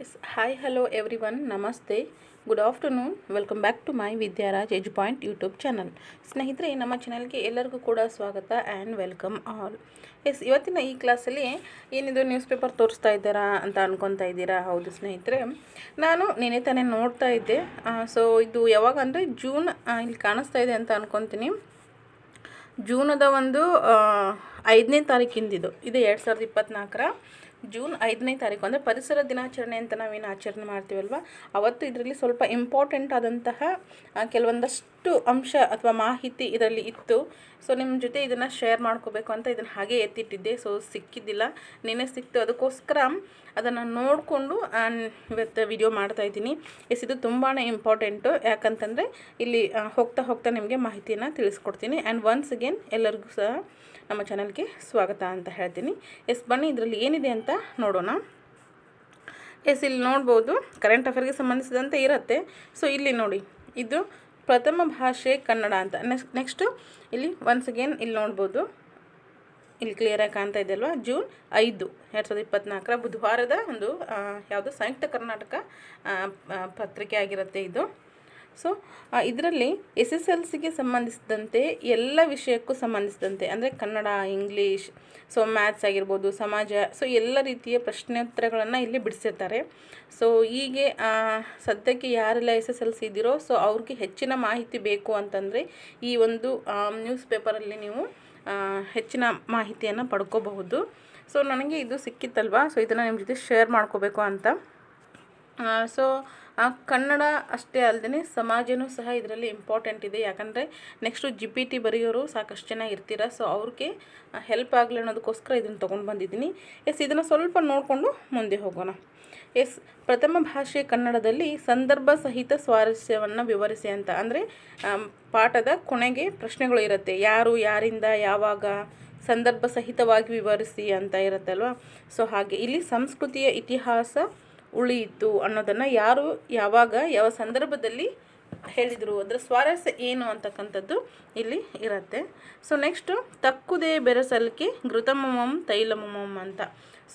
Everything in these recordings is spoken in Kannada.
Yes, hi, hello everyone, namaste, good afternoon, welcome back to my Vidyaraj edu point YouTube channel. ಸ್ನೇಹಿತರೆ, ನಮ್ಮ ಚಾನಲ್ಗೆ ಎಲ್ಲರಿಗೂ ಕೂಡ ಸ್ವಾಗತ ಆ್ಯಂಡ್ ವೆಲ್ಕಮ್ ಆಲ್. ಇವತ್ತಿನ ಈ ಕ್ಲಾಸಲ್ಲಿ ಏನಿದು ನ್ಯೂಸ್ ಪೇಪರ್ ತೋರಿಸ್ತಾ ಇದ್ದಾರಾ ಅಂತ ಅನ್ಕೊತಾ ಇದ್ದೀರಾ? ಹೌದು ಸ್ನೇಹಿತರೆ, ನಾನು ನೆನೆ ತಾನೇ ನೋಡ್ತಾ ಇದ್ದೆ. ಸೊ ಇದು ಯಾವಾಗ ಅಂದರೆ ಜೂನ್ ಇಲ್ಲಿ ಕಾಣಿಸ್ತಾ ಇದೆ ಅಂತ ಅನ್ಕೊತೀನಿ. ಜೂನದ ಒಂದು 5ನೇ ತಾರೀಕಿಂದಿದು ಇದು 2024 ಜೂನ್ 5ನೇ ತಾರೀಕು ಅಂದರೆ ಪರಿಸರ ದಿನಾಚರಣೆ ಅಂತ ನಾವೇನು ಆಚರಣೆ ಮಾಡ್ತೀವಲ್ವ, ಅವತ್ತು ಇದರಲ್ಲಿ ಸ್ವಲ್ಪ ಇಂಪಾರ್ಟೆಂಟ್ ಆದಂತಹ ಕೆಲವೊಂದಷ್ಟು ಅಂಶ ಅಥವಾ ಮಾಹಿತಿ ಇದರಲ್ಲಿ ಇತ್ತು. ಸೊ ನಿಮ್ಮ ಜೊತೆ ಇದನ್ನು ಶೇರ್ ಮಾಡ್ಕೋಬೇಕು ಅಂತ ಇದನ್ನು ಹಾಗೆ ಎತ್ತಿಟ್ಟಿದ್ದೆ. ಸೊ ಸಿಕ್ಕಿದ್ದಿಲ್ಲ, ನೆನೆ ಸಿಕ್ತು, ಅದಕ್ಕೋಸ್ಕರ ಅದನ್ನು ನೋಡಿಕೊಂಡು ಇವತ್ತು ವಿಡಿಯೋ ಮಾಡ್ತಾಯಿದ್ದೀನಿ. ಇದು ತುಂಬಾ ಇಂಪಾರ್ಟೆಂಟು, ಯಾಕಂತಂದರೆ ಇಲ್ಲಿ ಹೋಗ್ತಾ ಹೋಗ್ತಾ ನಿಮಗೆ ಮಾಹಿತಿಯನ್ನು ತಿಳಿಸ್ಕೊಡ್ತೀನಿ. ಆ್ಯಂಡ್ ಒನ್ಸ್ ಅಗೇನ್ ಎಲ್ಲರಿಗೂ ಸಹ ನಮ್ಮ ಚಾನಲ್ಗೆ ಸ್ವಾಗತ ಅಂತ ಹೇಳ್ತೀನಿ. ಬನ್ನಿ ಇದರಲ್ಲಿ ಏನಿದೆ ಅಂತ ನೋಡೋಣ. ಇಲ್ಲಿ ನೋಡ್ಬೋದು, ಕರೆಂಟ್ ಅಫೇರ್ಗೆ ಸಂಬಂಧಿಸಿದಂತೆ ಇರುತ್ತೆ. ಸೊ ಇಲ್ಲಿ ನೋಡಿ, ಇದು ಪ್ರಥಮ ಭಾಷೆ ಕನ್ನಡ ಅಂತ. ನೆಕ್ಸ್ಟು ಇಲ್ಲಿ ಒನ್ಸ್ ಅಗೇನ್ ಇಲ್ಲಿ ನೋಡ್ಬೋದು, ಇಲ್ಲಿ ಕ್ಲಿಯರಾಗಿ ಕಾಣ್ತಾ ಇದೆ ಅಲ್ವಾ, ಜೂನ್ 5, 2024 ಬುಧವಾರದ ಒಂದು ಯಾವುದು ಸಂಯುಕ್ತ ಕರ್ನಾಟಕ ಪತ್ರಿಕೆ ಆಗಿರುತ್ತೆ ಇದು. ಸೊ ಇದರಲ್ಲಿ SSLCಗೆ ಸಂಬಂಧಿಸಿದಂತೆ ಎಲ್ಲ ವಿಷಯಕ್ಕೂ ಸಂಬಂಧಿಸಿದಂತೆ ಅಂದರೆ ಕನ್ನಡ, ಇಂಗ್ಲೀಷ್, ಸೊ ಮ್ಯಾಥ್ಸ್ ಆಗಿರ್ಬೋದು, ಸಮಾಜ, ಸೊ ಎಲ್ಲ ರೀತಿಯ ಪ್ರಶ್ನೋತ್ತರಗಳನ್ನು ಇಲ್ಲಿ ಬಿಡಿಸಿರ್ತಾರೆ. ಸೊ ಹೀಗೆ ಸದ್ಯಕ್ಕೆ ಯಾರೆಲ್ಲ SSLC ಇದ್ದೀರೋ ಸೊ ಅವ್ರಿಗೆ ಹೆಚ್ಚಿನ ಮಾಹಿತಿ ಬೇಕು ಅಂತಂದರೆ ಈ ಒಂದು ನ್ಯೂಸ್ ಪೇಪರಲ್ಲಿ ನೀವು ಹೆಚ್ಚಿನ ಮಾಹಿತಿಯನ್ನು ಪಡ್ಕೋಬಹುದು. ಸೊ ನನಗೆ ಇದು ಸಿಕ್ಕಿತ್ತಲ್ವ, ಸೊ ಇದನ್ನು ನಿಮ್ಮ ಜೊತೆ ಶೇರ್ ಮಾಡ್ಕೋಬೇಕು ಅಂತ. ಸೊ ಕನ್ನಡ ಅಷ್ಟೇ ಅಲ್ಲದೆ ಸಮಾಜನೂ ಸಹ ಇದರಲ್ಲಿ ಇಂಪಾರ್ಟೆಂಟ್ ಇದೆ. ಯಾಕಂದರೆ ನೆಕ್ಸ್ಟು GPT ಬರೆಯೋರು ಸಾಕಷ್ಟು ಜನ ಇರ್ತೀರ. ಸೊ ಅವ್ರಿಗೆ ಹೆಲ್ಪ್ ಆಗಲಿ ಅನ್ನೋದಕ್ಕೋಸ್ಕರ ಇದನ್ನು ತೊಗೊಂಡು ಬಂದಿದ್ದೀನಿ. ಇದನ್ನು ಸ್ವಲ್ಪ ನೋಡಿಕೊಂಡು ಮುಂದೆ ಹೋಗೋಣ. ಪ್ರಥಮ ಭಾಷೆ ಕನ್ನಡದಲ್ಲಿ ಸಂದರ್ಭ ಸಹಿತ ಸ್ವಾರಸ್ಯವನ್ನು ವಿವರಿಸಿ ಅಂತ. ಅಂದರೆ ಪಾಠದ ಕೊನೆಗೆ ಪ್ರಶ್ನೆಗಳು ಇರುತ್ತೆ, ಯಾರು, ಯಾರಿಂದ, ಯಾವಾಗ, ಸಂದರ್ಭ ಸಹಿತವಾಗಿ ವಿವರಿಸಿ ಅಂತ ಇರುತ್ತಲ್ವ. ಸೊ ಹಾಗೆ ಇಲ್ಲಿ ಸಂಸ್ಕೃತಿಯ ಇತಿಹಾಸ ಉಳಿಯಿತು ಅನ್ನೋದನ್ನು ಯಾರು, ಯಾವಾಗ, ಯಾವ ಸಂದರ್ಭದಲ್ಲಿ ಹೇಳಿದರು, ಅದರ ಸ್ವಾರಸ್ಯ ಏನು ಅಂತಕ್ಕಂಥದ್ದು ಇಲ್ಲಿ ಇರುತ್ತೆ. ಸೊ ನೆಕ್ಸ್ಟು ತಕ್ಕುದೇ ಬೆರಸಲಿಕೆ ಘೃತಮಮಂ ತೈಲಮಮಂ ಅಂತ.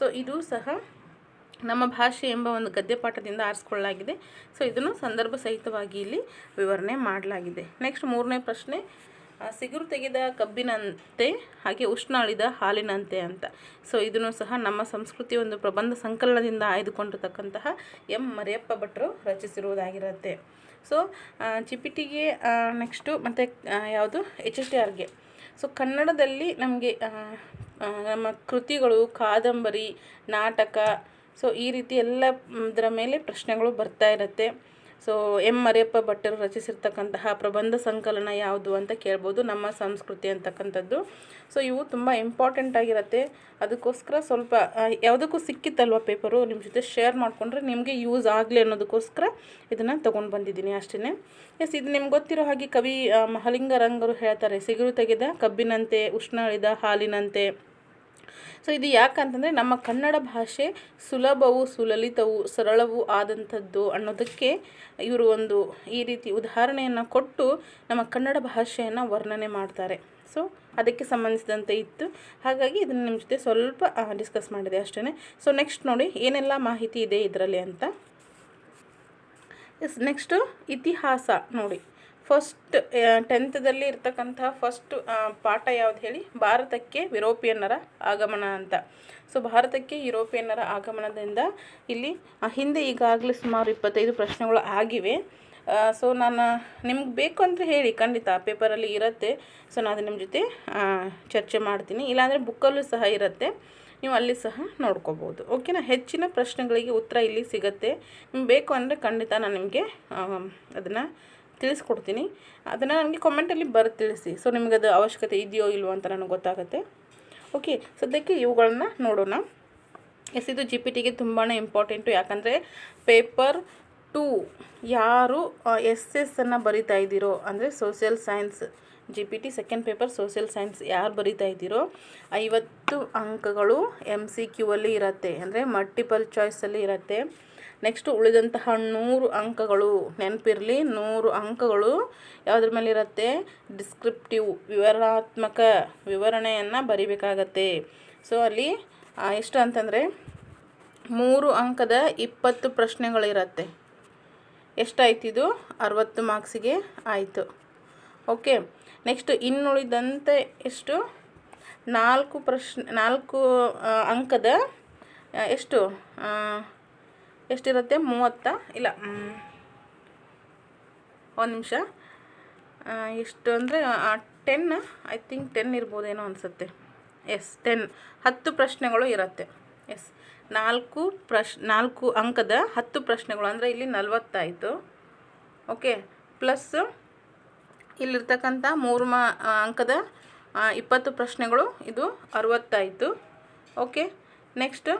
ಸೊ ಇದು ಸಹ ನಮ್ಮ ಭಾಷೆ ಎಂಬ ಒಂದು ಗದ್ಯ ಪಾಠದಿಂದ ಆರಿಸ್ಕೊಳ್ಳಲಾಗಿದೆ. ಸೊ ಇದನ್ನು ಸಂದರ್ಭ ಸಹಿತವಾಗಿ ಇಲ್ಲಿ ವಿವರಣೆ ಮಾಡಲಾಗಿದೆ. ನೆಕ್ಸ್ಟ್ 3ನೇ ಪ್ರಶ್ನೆ, ಸಿಗುರು ತೆಗೆದ ಕಬ್ಬಿನಂತೆ ಹಾಗೆ ಉಷ್ಣ ಅಳಿದ ಹಾಲಿನಂತೆ ಅಂತ. ಸೊ ಇದನ್ನು ಸಹ ನಮ್ಮ ಸಂಸ್ಕೃತಿ ಒಂದು ಪ್ರಬಂಧ ಸಂಕಲನದಿಂದ ಆಯ್ದುಕೊಂಡಿರ್ತಕ್ಕಂತಹ ಮರಿಯಪ್ಪ ಭಟ್ರು ರಚಿಸಿರುವುದಾಗಿರುತ್ತೆ. ಸೊ GPTಗೆ ನೆಕ್ಸ್ಟು ಮತ್ತು ಯಾವುದು HSTRಗೆ. ಸೊ ಕನ್ನಡದಲ್ಲಿ ನಮಗೆ ನಮ್ಮ ಕೃತಿಗಳು, ಕಾದಂಬರಿ, ನಾಟಕ, ಸೊ ಈ ರೀತಿ ಎಲ್ಲ ಇದರ ಮೇಲೆ ಪ್ರಶ್ನೆಗಳು ಬರ್ತಾ ಇರುತ್ತೆ. ಸೊ ಮರಿಯಪ್ಪ ಭಟ್ಟರು ರಚಿಸಿರ್ತಕ್ಕಂತಹ ಪ್ರಬಂಧ ಸಂಕಲನ ಯಾವುದು ಅಂತ ಕೇಳ್ಬೋದು, ನಮ್ಮ ಸಂಸ್ಕೃತಿ ಅಂತಕ್ಕಂಥದ್ದು. ಸೊ ಇವು ತುಂಬ ಇಂಪಾರ್ಟೆಂಟ್ ಆಗಿರುತ್ತೆ. ಅದಕ್ಕೋಸ್ಕರ ಸ್ವಲ್ಪ ಯಾವುದಕ್ಕೂ ಸಿಕ್ಕಿತ್ತಲ್ವ ಪೇಪರು, ನಿಮ್ಮ ಜೊತೆ ಶೇರ್ ಮಾಡಿಕೊಂಡ್ರೆ ನಿಮಗೆ ಯೂಸ್ ಆಗಲಿ ಅನ್ನೋದಕ್ಕೋಸ್ಕರ ಇದನ್ನು ತೊಗೊಂಡು ಬಂದಿದ್ದೀನಿ ಅಷ್ಟೇ. ಇದು ನಿಮ್ಗೆ ಗೊತ್ತಿರೋ ಹಾಗೆ ಕವಿ ಮಹಾಲಿಂಗರಂಗರು ಹೇಳ್ತಾರೆ, ಸಿಗುರು ತೆಗೆದ ಕಬ್ಬಿನಂತೆ ಉಷ್ಣ ಅಳಿದ ಹಾಲಿನಂತೆ. ಸೊ ಇದು ಯಾಕಂತಂದರೆ ನಮ್ಮ ಕನ್ನಡ ಭಾಷೆ ಸುಲಭವು, ಸುಲಲಿತವು, ಸರಳವೂ ಆದಂಥದ್ದು ಅನ್ನೋದಕ್ಕೆ ಇವರು ಒಂದು ಈ ರೀತಿ ಉದಾಹರಣೆಯನ್ನು ಕೊಟ್ಟು ನಮ್ಮ ಕನ್ನಡ ಭಾಷೆಯನ್ನು ವರ್ಣನೆ ಮಾಡ್ತಾರೆ. ಸೊ ಅದಕ್ಕೆ ಸಂಬಂಧಿಸಿದಂತೆ ಇತ್ತು, ಹಾಗಾಗಿ ಇದನ್ನು ನಿಮ್ಮ ಜೊತೆ ಸ್ವಲ್ಪ ಡಿಸ್ಕಸ್ ಮಾಡಿದೆ ಅಷ್ಟೇ. ಸೊ ನೆಕ್ಸ್ಟ್ ನೋಡಿ ಏನೆಲ್ಲ ಮಾಹಿತಿ ಇದೆ ಇದರಲ್ಲಿ ಅಂತ. ನೆಕ್ಸ್ಟು ಇತಿಹಾಸ ನೋಡಿ. ಫಸ್ಟ್ 10th ಇರ್ತಕ್ಕಂಥ ಫಸ್ಟ್ ಪಾಠ ಯಾವುದು ಹೇಳಿ, ಭಾರತಕ್ಕೆ ಯುರೋಪಿಯನ್ನರ ಆಗಮನ ಅಂತ. ಸೊ ಭಾರತಕ್ಕೆ ಯುರೋಪಿಯನ್ನರ ಆಗಮನದಿಂದ ಇಲ್ಲಿ ಹಿಂದೆ ಈಗಾಗಲೇ ಸುಮಾರು 25 ಪ್ರಶ್ನೆಗಳು ಆಗಿವೆ. ಸೊ ನಾನು ನಿಮ್ಗೆ ಬೇಕು ಅಂದರೆ ಹೇಳಿ, ಖಂಡಿತ ಪೇಪರಲ್ಲಿ ಇರುತ್ತೆ. ಸೊ ನಾನು ನಿಮ್ಮ ಜೊತೆ ಚರ್ಚೆ ಮಾಡ್ತೀನಿ, ಇಲ್ಲಾಂದರೆ ಬುಕ್ಕಲ್ಲೂ ಸಹ ಇರುತ್ತೆ, ನೀವು ಅಲ್ಲಿ ಸಹ ನೋಡ್ಕೋಬೋದು. ಓಕೆನಾ? ಹೆಚ್ಚಿನ ಪ್ರಶ್ನೆಗಳಿಗೆ ಉತ್ತರ ಇಲ್ಲಿ ಸಿಗುತ್ತೆ. ನಿಮ್ಗೆ ಬೇಕು ಅಂದರೆ ಖಂಡಿತ ನಾನು ನಿಮಗೆ ಅದನ್ನು ತಿಳಿಸ್ಕೊಡ್ತೀನಿ. ಅದನ್ನು ನನಗೆ ಕಾಮೆಂಟಲ್ಲಿ ತಿಳಿಸಿ. ಸೊ ನಿಮಗೆ ಅದು ಅವಶ್ಯಕತೆ ಇದೆಯೋ ಇಲ್ವೋ ಅಂತ ನನಗೆ ಗೊತ್ತಾಗುತ್ತೆ. ಓಕೆ, ಸದ್ಯಕ್ಕೆ ಇವುಗಳನ್ನ ನೋಡೋಣ. ಇದು GPTಗೆ ತುಂಬಾ ಇಂಪಾರ್ಟೆಂಟು. ಯಾಕಂದರೆ ಪೇಪರ್ 2 ಯಾರು SS ಬರಿತಾ ಇದ್ದೀರೋ ಅಂದರೆ social science, GPT second paper social science ಯಾರು ಬರಿತಾ ಇದ್ದೀರೋ 50 ಅಂಕಗಳು MCQ ಅಲ್ಲಿ ಇರುತ್ತೆ, ಅಂದರೆ ಮಲ್ಟಿಪಲ್ ಚಾಯ್ಸಲ್ಲಿ ಇರುತ್ತೆ. ನೆಕ್ಸ್ಟು ಉಳಿದಂತಹ 100 ಅಂಕಗಳು, ನೆನಪಿರಲಿ 100 ಅಂಕಗಳು ಯಾವುದ್ರ ಮೇಲೆ ಇರುತ್ತೆ, ಡಿಸ್ಕ್ರಿಪ್ಟಿವ್, ವಿವರಣಾತ್ಮಕ ವಿವರಣೆಯನ್ನು ಬರಿಬೇಕಾಗತ್ತೆ. ಸೊ ಅಲ್ಲಿ ಎಷ್ಟು ಅಂತಂದರೆ 3 ಅಂಕದ 20 ಪ್ರಶ್ನೆಗಳಿರುತ್ತೆ. ಎಷ್ಟಾಯ್ತು ಇದು? 60 ಮಾರ್ಕ್ಸಿಗೆ ಆಯಿತು. ಓಕೆ, ನೆಕ್ಸ್ಟ್ ಇನ್ನುಳಿದಂತೆ ಎಷ್ಟು? 4 ಅಂಕದ ಎಷ್ಟು ಎಷ್ಟಿರುತ್ತೆ? 30 ಇಲ್ಲ, ಒಂದು ನಿಮಿಷ, ಎಷ್ಟು ಅಂದರೆ 10, ಐ ಥಿಂಕ್ 10 ಇರ್ಬೋದೇನೋ ಅನಿಸುತ್ತೆ. ಎಸ್, 10 ಪ್ರಶ್ನೆಗಳು ಇರುತ್ತೆ. ಎಸ್, 4 ಅಂಕದ 10 ಪ್ರಶ್ನೆಗಳು ಅಂದರೆ ಇಲ್ಲಿ 40 ಆಯಿತು. ಓಕೆ, ಪ್ಲಸ್ ಇಲ್ಲಿರ್ತಕ್ಕಂಥ 3 ಅಂಕದ 20 ಪ್ರಶ್ನೆಗಳು, ಇದು 60 ಆಯಿತು. ಓಕೆ, ನೆಕ್ಸ್ಟ್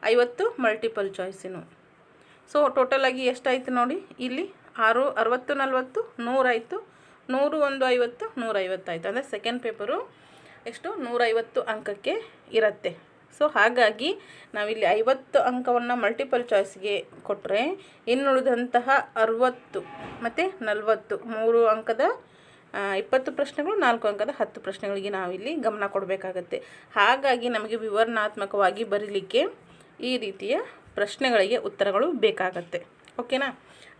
50 ಮಲ್ಟಿಪಲ್ ಚಾಯ್ಸಿನು. ಸೊ ಟೋಟಲಾಗಿ ಎಷ್ಟಾಯಿತು ನೋಡಿ, ಇಲ್ಲಿ 60, 40, 100 ಆಯಿತು. 100, 1, 50, 150 ಆಯಿತು. ಅಂದರೆ ಸೆಕೆಂಡ್ ಪೇಪರು ಎಷ್ಟು? 150 ಅಂಕಕ್ಕೆ ಇರುತ್ತೆ. ಸೊ ಹಾಗಾಗಿ ನಾವಿಲ್ಲಿ 50 ಅಂಕವನ್ನು ಮಲ್ಟಿಪಲ್ ಚಾಯ್ಸ್ಗೆ ಕೊಟ್ಟರೆ ಇನ್ನುಳಿದಂತಹ 60 ಮತ್ತು 40, 3 ಅಂಕದ 20 ಪ್ರಶ್ನೆಗಳು, 4 ಅಂಕದ 10 ಪ್ರಶ್ನೆಗಳಿಗೆ ನಾವಿಲ್ಲಿ ಗಮನ ಕೊಡಬೇಕಾಗತ್ತೆ. ಹಾಗಾಗಿ ನಮಗೆ ವಿವರಣಾತ್ಮಕವಾಗಿ ಬರೀಲಿಕ್ಕೆ ಈ ರೀತಿಯ ಪ್ರಶ್ನೆಗಳಿಗೆ ಉತ್ತರಗಳು ಬೇಕಾಗತ್ತೆ. ಓಕೆನಾ?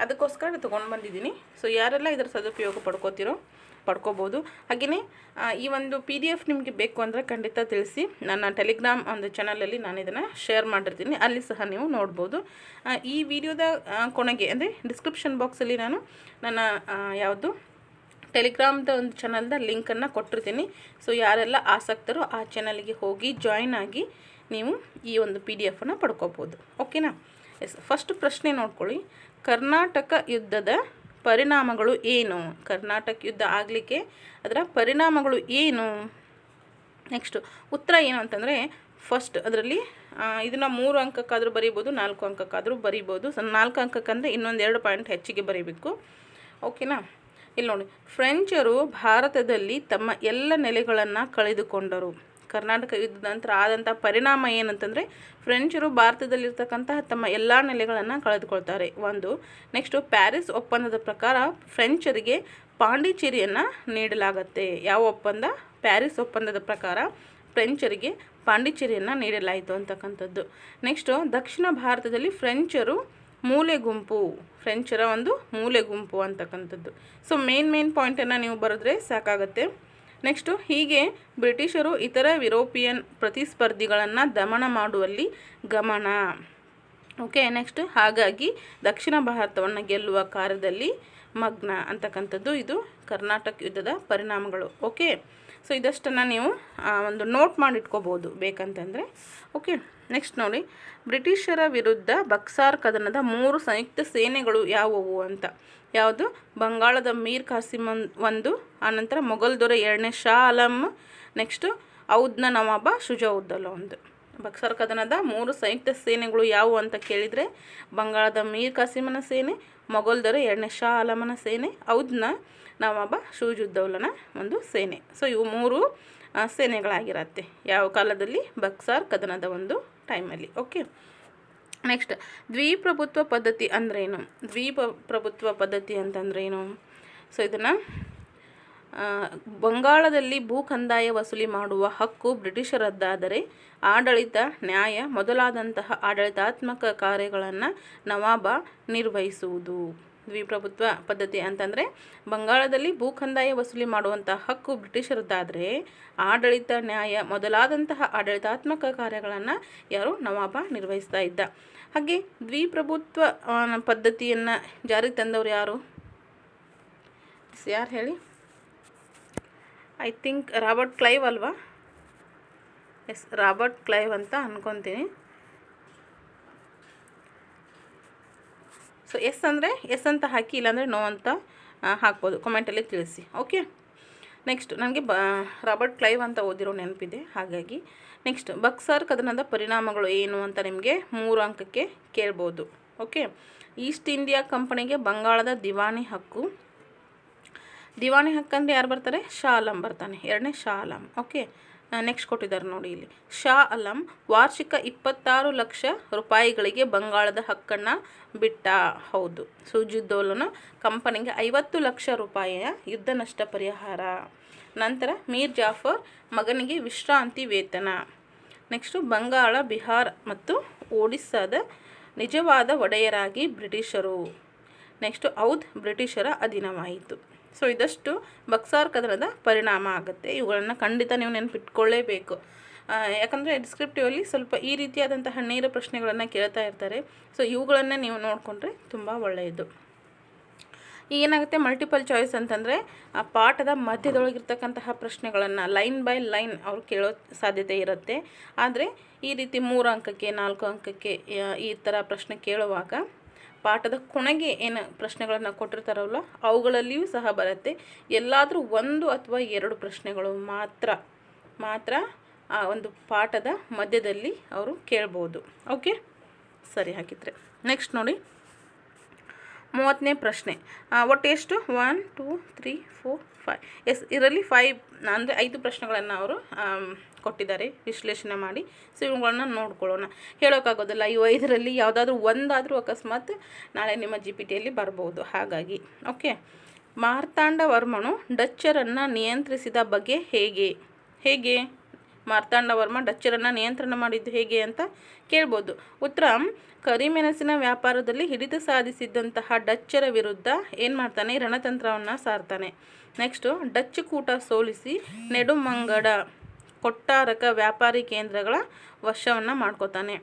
ಅದಕ್ಕೋಸ್ಕರ ತೊಗೊಂಡು ಬಂದಿದ್ದೀನಿ. ಸೊ ಯಾರೆಲ್ಲ ಇದರ ಸದುಪಯೋಗ ಪಡ್ಕೋಬೋದು. ಹಾಗೆಯೇ ಈ ಒಂದು PDF ನಿಮಗೆ ಬೇಕು ಅಂದರೆ ಖಂಡಿತ ತಿಳಿಸಿ. ನನ್ನ ಟೆಲಿಗ್ರಾಮ್ ಒಂದು ಚಾನಲಲ್ಲಿ ನಾನು ಇದನ್ನು ಶೇರ್ ಮಾಡಿರ್ತೀನಿ, ಅಲ್ಲಿ ಸಹ ನೀವು ನೋಡ್ಬೋದು. ಈ ವಿಡಿಯೋದ ಕೊನೆಗೆ ಅಂದರೆ ಡಿಸ್ಕ್ರಿಪ್ಷನ್ ಬಾಕ್ಸಲ್ಲಿ ನಾನು ನನ್ನ ಟೆಲಿಗ್ರಾಮ್ದ ಒಂದು ಚಾನಲ್ದ ಲಿಂಕನ್ನು ಕೊಟ್ಟಿರ್ತೀನಿ. ಸೊ ಯಾರೆಲ್ಲ ಆಸಕ್ತರು ಆ ಚಾನಲ್ಗೆ ಹೋಗಿ ಜಾಯಿನ್ ಆಗಿ ನೀವು ಈ ಒಂದು PDF ಪಡ್ಕೋಬೋದು. ಓಕೆನಾ? ಎಸ್, ಫಸ್ಟ್ ಪ್ರಶ್ನೆ ನೋಡ್ಕೊಳ್ಳಿ. ಕರ್ನಾಟಕ ಯುದ್ಧದ ಪರಿಣಾಮಗಳು ಏನು? ಕರ್ನಾಟಕ ಯುದ್ಧ ಆಗಲಿಕ್ಕೆ ಅದರ ಪರಿಣಾಮಗಳು ಏನು? ನೆಕ್ಸ್ಟು ಉತ್ತರ ಏನು ಅಂತಂದರೆ, ಫಸ್ಟ್ ಅದರಲ್ಲಿ ಇದನ್ನು 3 ಅಂಕಕ್ಕಾದರೂ ಬರೀಬೋದು, 4 ಅಂಕಕ್ಕಾದರೂ ಬರೀಬೋದು. ಸೊ 4 ಅಂಕಕ್ಕಂದರೆ ಇನ್ನೊಂದು 2 ಪಾಯಿಂಟ್ ಹೆಚ್ಚಿಗೆ ಬರೀಬೇಕು. ಓಕೆನಾ? ಇಲ್ಲಿ ನೋಡಿ, ಫ್ರೆಂಚರು ಭಾರತದಲ್ಲಿ ತಮ್ಮ ಎಲ್ಲ ನೆಲೆಗಳನ್ನು ಕಳೆದುಕೊಂಡರು. ಕರ್ನಾಟಕ ಯುದ್ಧದ ನಂತರ ಆದಂಥ ಪರಿಣಾಮ ಏನಂತಂದರೆ, ಫ್ರೆಂಚರು ಭಾರತದಲ್ಲಿರ್ತಕ್ಕಂತಹ ತಮ್ಮ ಎಲ್ಲ ನೆಲೆಗಳನ್ನು ಕಳೆದುಕೊಳ್ತಾರೆ. ಒಂದು. ನೆಕ್ಸ್ಟು ಪ್ಯಾರಿಸ್ ಒಪ್ಪಂದದ ಪ್ರಕಾರ ಫ್ರೆಂಚರಿಗೆ ಪಾಂಡಿಚೇರಿಯನ್ನು ನೀಡಲಾಗತ್ತೆ. ಯಾವ ಒಪ್ಪಂದ? ಪ್ಯಾರಿಸ್ ಒಪ್ಪಂದದ ಪ್ರಕಾರ ಫ್ರೆಂಚರಿಗೆ ಪಾಂಡಿಚೇರಿಯನ್ನು ನೀಡಲಾಯಿತು ಅಂತಕ್ಕಂಥದ್ದು. ನೆಕ್ಸ್ಟು ದಕ್ಷಿಣ ಭಾರತದಲ್ಲಿ ಫ್ರೆಂಚರ ಒಂದು ಮೂಲೆ ಗುಂಪು ಅಂತಕ್ಕಂಥದ್ದು. ಸೊ ಮೇನ್ ಪಾಯಿಂಟನ್ನು ನೀವು ಬರೆದ್ರೆ ಸಾಕಾಗತ್ತೆ. ನೆಕ್ಸ್ಟು ಹೀಗೆ ಬ್ರಿಟಿಷರು ಇತರ ಯುರೋಪಿಯನ್ ಪ್ರತಿಸ್ಪರ್ಧಿಗಳನ್ನು ದಮನ ಮಾಡುವಲ್ಲಿ ಗಮನ. ಓಕೆ, ನೆಕ್ಸ್ಟ್ ಹಾಗಾಗಿ ದಕ್ಷಿಣ ಭಾರತವನ್ನು ಗೆಲ್ಲುವ ಕಾರ್ಯದಲ್ಲಿ ಮಗ್ನ ಅಂತಕ್ಕಂಥದ್ದು ಇದು ಕರ್ನಾಟಕ ಯುದ್ಧದ ಪರಿಣಾಮಗಳು. ಓಕೆ, ಸೊ ಇದಷ್ಟನ್ನು ನೀವು ಒಂದು ನೋಟ್ ಮಾಡಿಟ್ಕೋಬೋದು ಬೇಕಂತಂದರೆ. ಓಕೆ, ನೆಕ್ಸ್ಟ್ ನೋಡಿ, ಬ್ರಿಟಿಷರ ವಿರುದ್ಧ ಬಕ್ಸಾರ್ ಕದನದ 3 ಸಂಯುಕ್ತ ಸೇನೆಗಳು ಯಾವುವು ಅಂತ. ಯಾವುದು? ಬಂಗಾಳದ ಮೀರ್ ಕಾಸಿಮ್ ಒಂದು, ಆನಂತರ ಮೊಘಲ್ ದೊರೆ 2ನೇ ಶಾ ಆಲಂ, ನೆಕ್ಸ್ಟು ಔಧ್ನ ನವಾಬ ಶುಜಾವುದ್ದೌಲ ಒಂದು. ಬಕ್ಸಾರ್ ಕದನದ 3 ಸಂಯುಕ್ತ ಸೇನೆಗಳು ಯಾವುವು ಅಂತ ಕೇಳಿದರೆ, ಬಂಗಾಳದ ಮೀರ್ ಕಾಸಿಮನ ಸೇನೆ, ಮೊಘಲ್ ದೊರೆ 2ನೇ ಶಾ ಆಲಮನ ಸೇನೆ, ಔಧ್ನ ನವಾಬ ಶುಜಾವುದ್ದೌಲನ ಒಂದು ಸೇನೆ. ಸೊ ಇವು 3 ಸೇನೆಗಳಾಗಿರತ್ತೆ ಯಾವ ಕಾಲದಲ್ಲಿ? ಬಕ್ಸಾರ್ ಕದನದ ಒಂದು ಟೈಮಲ್ಲಿ. ಓಕೆ, ನೆಕ್ಸ್ಟ್ ದ್ವಿಪ್ರಭುತ್ವ ಪದ್ಧತಿ ಅಂದ್ರೇನು? ದ್ವಿಪ್ರಭುತ್ವ ಪದ್ಧತಿ ಅಂತಂದ್ರೇನು? ಸೊ ಇದನ್ನು ಬಂಗಾಳದಲ್ಲಿ ಭೂ ಕಂದಾಯ ವಸೂಲಿ ಮಾಡುವ ಹಕ್ಕು ಬ್ರಿಟಿಷರದ್ದಾದರೆ ಆಡಳಿತ, ನ್ಯಾಯ ಮೊದಲಾದಂತಹ ಆಡಳಿತಾತ್ಮಕ ಕಾರ್ಯಗಳನ್ನು ನವಾಬ ನಿರ್ವಹಿಸುವುದು. ದ್ವಿಪ್ರಭುತ್ವ ಪದ್ಧತಿ ಅಂತಂದರೆ ಬಂಗಾಳದಲ್ಲಿ ಭೂ ಕಂದಾಯ ವಸೂಲಿ ಮಾಡುವಂಥ ಹಕ್ಕು ಬ್ರಿಟಿಷರದ್ದಾದರೆ ಆಡಳಿತ, ನ್ಯಾಯ ಮೊದಲಾದಂತಹ ಆಡಳಿತಾತ್ಮಕ ಕಾರ್ಯಗಳನ್ನು ಯಾರು? ನವಾಬ ನಿರ್ವಹಿಸ್ತಾ ಇದ್ದ. ಹಾಗೆ ದ್ವಿಪ್ರಭುತ್ವ ಪದ್ಧತಿಯನ್ನು ಜಾರಿಗೆ ತಂದವರು ಯಾರು ಹೇಳಿ? ಐ ಥಿಂಕ್ ರಾಬರ್ಟ್ ಕ್ಲೈವ್ ಅಲ್ವಾ? ಎಸ್, ರಾಬರ್ಟ್ ಕ್ಲೈವ್ ಅಂತ ಅನ್ಕೊತೀನಿ. ಸೊ ಎಸ್ ಅಂದರೆ ಎಸ್ ಅಂತ ಹಾಕಿ, ಇಲ್ಲಾಂದರೆ ನೋ ಅಂತ ಹಾಕ್ಬೋದು, ಕಮೆಂಟಲ್ಲಿ ತಿಳಿಸಿ. ಓಕೆ, ನೆಕ್ಸ್ಟ್ ನನಗೆ ರಾಬರ್ಟ್ ಕ್ಲೈವ್ ಅಂತ ಓದಿರೋ ನೆನಪಿದೆ, ಹಾಗಾಗಿ. ನೆಕ್ಸ್ಟ್ ಬಕ್ಸಾರ್ ಕದನದ ಪರಿಣಾಮಗಳು ಏನು ಅಂತ ನಿಮಗೆ 3 ಅಂಕಕ್ಕೆ ಕೇಳ್ಬೋದು. ಓಕೆ, ಈಸ್ಟ್ ಇಂಡಿಯಾ ಕಂಪನಿಗೆ ಬಂಗಾಳದ ದಿವಾಣಿ ಹಕ್ಕು ಅಂದರೆ ಯಾರು ಬರ್ತಾರೆ? ಶಾ ಆಲಂ ಬರ್ತಾನೆ, 2ನೇ ಶಾ ಆಲಂ. ಓಕೆ, ನೆಕ್ಸ್ಟ್ ಕೊಟ್ಟಿದ್ದಾರೆ ನೋಡಿ ಇಲ್ಲಿ. ಶಾ ಆಲಂ ವಾರ್ಷಿಕ 26 ಲಕ್ಷ ರೂಪಾಯಿಗಳಿಗೆ ಬಂಗಾಳದ ಹಕ್ಕನ್ನು ಬಿಟ್ಟ. ಹೌದು, ಶುಜಾವುದ್ದೌಲನ ಕಂಪನಿಗೆ 50 ಲಕ್ಷ ರೂಪಾಯಿಯ ಯುದ್ಧ ನಷ್ಟ ಪರಿಹಾರ. ನಂತರ ಮೀರ್ ಜಾಫರ್ ಮಗನಿಗೆ ವಿಶ್ರಾಂತಿ ವೇತನ. ನೆಕ್ಸ್ಟು ಬಂಗಾಳ, ಬಿಹಾರ್ ಮತ್ತು ಒಡಿಸ್ಸಾದ ನಿಜವಾದ ಒಡೆಯರಾಗಿ ಬ್ರಿಟಿಷರು. ನೆಕ್ಸ್ಟು ಹೌದ್ ಬ್ರಿಟಿಷರ ಅಧೀನವಾಯಿತು. ಸೊ ಇದಷ್ಟು ಬಕ್ಸಾರ್ ಕದನದ ಪರಿಣಾಮ ಆಗುತ್ತೆ. ಇವುಗಳನ್ನು ಖಂಡಿತ ನೀವು ನೆನಪಿಟ್ಕೊಳ್ಳೇಬೇಕು. ಯಾಕಂದರೆ ಡಿಸ್ಕ್ರಿಪ್ಟಿವಲ್ಲಿ ಸ್ವಲ್ಪ ಈ ರೀತಿಯಾದಂತಹ ನೇರ ಪ್ರಶ್ನೆಗಳನ್ನು ಕೇಳ್ತಾ ಇರ್ತಾರೆ. ಸೊ ಇವುಗಳನ್ನು ನೀವು ನೋಡಿಕೊಂಡ್ರೆ ತುಂಬ ಒಳ್ಳೆಯದು. ಏನಾಗುತ್ತೆ, ಮಲ್ಟಿಪಲ್ ಚಾಯ್ಸ್ ಅಂತಂದರೆ ಆ ಪಾಠದ ಮಧ್ಯದೊಳಗಿರ್ತಕ್ಕಂತಹ ಪ್ರಶ್ನೆಗಳನ್ನು ಲೈನ್ ಬೈ ಲೈನ್ ಅವ್ರು ಕೇಳೋ ಸಾಧ್ಯತೆ ಇರುತ್ತೆ. ಆದರೆ ಈ ರೀತಿ 3 ಅಂಕಕ್ಕೆ 4 ಅಂಕಕ್ಕೆ ಈ ಥರ ಪ್ರಶ್ನೆ ಕೇಳುವಾಗ ಪಾಠದ ಕೊನೆಗೆ ಏನು ಪ್ರಶ್ನೆಗಳನ್ನು ಕೊಟ್ಟಿರ್ತಾರಲ್ಲ ಅವುಗಳಲ್ಲಿಯೂ ಸಹ ಬರುತ್ತೆ. ಎಲ್ಲಾದರೂ 1 ಅಥವಾ 2 ಪ್ರಶ್ನೆಗಳು ಮಾತ್ರ ಆ ಒಂದು ಪಾಠದ ಮಧ್ಯದಲ್ಲಿ ಅವರು ಕೇಳ್ಬೋದು. ಓಕೆ, ಸರಿ. ಹಾಗಿದ್ರೆ ನೆಕ್ಸ್ಟ್ ನೋಡಿ, 30ನೇ ಪ್ರಶ್ನೆ. ಒಟ್ಟು ಎಷ್ಟು? 1 2 3 4 5. ಎಸ್, ಇದರಲ್ಲಿ 5 ಅಂದರೆ 5 ಪ್ರಶ್ನೆಗಳನ್ನು ಅವರು ಕೊಟ್ಟಿದ್ದಾರೆ ವಿಶ್ಲೇಷಣೆ ಮಾಡಿ. ಸೊ ಇವುಗಳನ್ನ ನೋಡ್ಕೊಳ್ಳೋಣ. ಹೇಳೋಕ್ಕಾಗೋದಿಲ್ಲ, ಇವು 5ರಲ್ಲಿ ಯಾವುದಾದ್ರೂ ಒಂದಾದರೂ ಅಕಸ್ಮಾತ್ ನಾಳೆ ನಿಮ್ಮ GPTಯಲ್ಲಿ ಬರ್ಬೋದು. ಹಾಗಾಗಿ ಓಕೆ, ಮಾರ್ತಾಂಡವರ್ಮನು ಡಚ್ಚರನ್ನು ನಿಯಂತ್ರಿಸಿದ ಬಗ್ಗೆ ಹೇಗೆ ಮಾರ್ತಾಂಡವರ್ಮ ಡಚ್ಚರನ್ನು ನಿಯಂತ್ರಣ ಮಾಡಿದ್ದು ಹೇಗೆ ಅಂತ ಕೇಳ್ಬೋದು. ಉತ್ತರ, ಕರಿಮೆಣಸಿನ ವ್ಯಾಪಾರದಲ್ಲಿ ಹಿಡಿತ ಸಾಧಿಸಿದ್ದಂತಹ ಡಚ್ಚರ ವಿರುದ್ಧ ಏನು ಮಾಡ್ತಾನೆ, ರಣತಂತ್ರವನ್ನು ಸಾರ್ತಾನೆ. ನೆಕ್ಸ್ಟು, ಡಚ್ ಕೂಟ ಸೋಲಿಸಿ ನೆಡುಮಂಗಡ ಕೊಟ್ಟಾರಕ ವ್ಯಾಪಾರಿ ಕೇಂದ್ರಗಳ ವಶವನ್ನು ಮಾಡ್ಕೋತಾನೆ.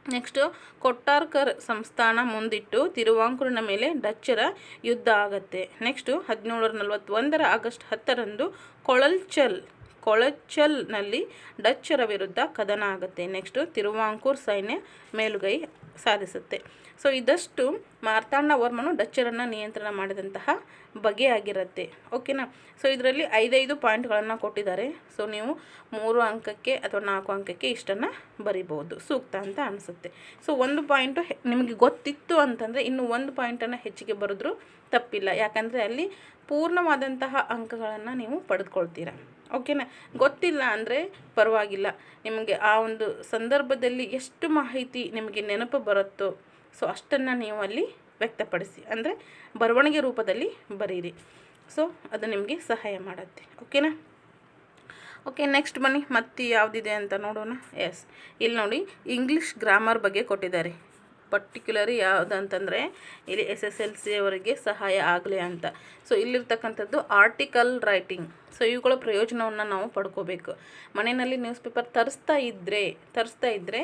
ನೆಕ್ಸ್ಟು, ಕೊಟ್ಟಾರ್ಕರ್ ಸಂಸ್ಥಾನ ಮುಂದಿಟ್ಟು ತಿರುವಾಂಕೂರಿನ ಮೇಲೆ ಡಚ್ಚರ ಯುದ್ಧ ಆಗತ್ತೆ. ನೆಕ್ಸ್ಟು, 1741 ಆಗಸ್ಟ್ 10ರಂದು ಕೊಳಚಲ್ನಲ್ಲಿ ಡಚ್ಚರ ವಿರುದ್ಧ ಕದನ ಆಗುತ್ತೆ. ನೆಕ್ಸ್ಟು, ತಿರುವಾಂಕೂರು ಸೈನ್ಯ ಮೇಲುಗೈ ಸಾಧಿಸುತ್ತೆ. ಸೊ ಇದಷ್ಟು ಮಾರ್ತಾಂಡವರ್ಮನು ಡಚ್ಚರನ್ನು ನಿಯಂತ್ರಣ ಮಾಡಿದಂತಹ ಬಗೆಯಾಗಿರುತ್ತೆ. ಓಕೆನಾ. ಸೊ ಇದರಲ್ಲಿ 5 ಪಾಯಿಂಟ್ಗಳನ್ನು ಕೊಟ್ಟಿದ್ದಾರೆ. ಸೊ ನೀವು 3 ಅಂಕಕ್ಕೆ ಅಥವಾ 4 ಅಂಕಕ್ಕೆ ಇಷ್ಟನ್ನು ಬರಿಬೋದು, ಸೂಕ್ತ ಅಂತ ಅನಿಸುತ್ತೆ. ಸೊ 1 ಪಾಯಿಂಟು ನಿಮಗೆ ಗೊತ್ತಿತ್ತು ಅಂತಂದರೆ ಇನ್ನೂ 1 ಪಾಯಿಂಟನ್ನು ಹೆಚ್ಚಿಗೆ ಬರೆದ್ರೂ ತಪ್ಪಿಲ್ಲ. ಯಾಕಂದರೆ ಅಲ್ಲಿ ಪೂರ್ಣವಾದಂತಹ ಅಂಕಗಳನ್ನು ನೀವು ಪಡೆದುಕೊಳ್ತೀರಾ. ಓಕೆನಾ. ಗೊತ್ತಿಲ್ಲ ಅಂದರೆ ಪರವಾಗಿಲ್ಲ, ನಿಮಗೆ ಆ ಒಂದು ಸಂದರ್ಭದಲ್ಲಿ ಎಷ್ಟು ಮಾಹಿತಿ ನಿಮಗೆ ನೆನಪು ಬರುತ್ತೋ ಸೊ ಅಷ್ಟನ್ನು ನೀವು ಅಲ್ಲಿ ವ್ಯಕ್ತಪಡಿಸಿ, ಅಂದರೆ ಬರವಣಿಗೆ ರೂಪದಲ್ಲಿ ಬರೀರಿ. ಸೊ ಅದು ನಿಮಗೆ ಸಹಾಯ ಮಾಡುತ್ತೆ. ಓಕೆನಾ. ಓಕೆ, ನೆಕ್ಸ್ಟ್ ಬನ್ನಿ, ಮತ್ತೆ ಯಾವುದಿದೆ ಅಂತ ನೋಡೋಣ. ಎಸ್, ಇಲ್ಲಿ ನೋಡಿ, ಇಂಗ್ಲೀಷ್ ಗ್ರಾಮರ್ ಬಗ್ಗೆ ಕೊಟ್ಟಿದ್ದಾರೆ. ಪರ್ಟಿಕ್ಯುಲರಿ ಯಾವುದಂತಂದರೆ ಇಲ್ಲಿ SSLC ಅವರಿಗೆ ಸಹಾಯ ಆಗಲಿ ಅಂತ. ಸೊ ಇಲ್ಲಿರ್ತಕ್ಕಂಥದ್ದು ಆರ್ಟಿಕಲ್ ರೈಟಿಂಗ್. ಸೊ ಇವುಗಳ ಪ್ರಯೋಜನವನ್ನು ನಾವು ಪಡ್ಕೋಬೇಕು. ಮನೆಯಲ್ಲಿ ನ್ಯೂಸ್ ಪೇಪರ್ ತರಿಸ್ತಾ ಇದ್ದರೆ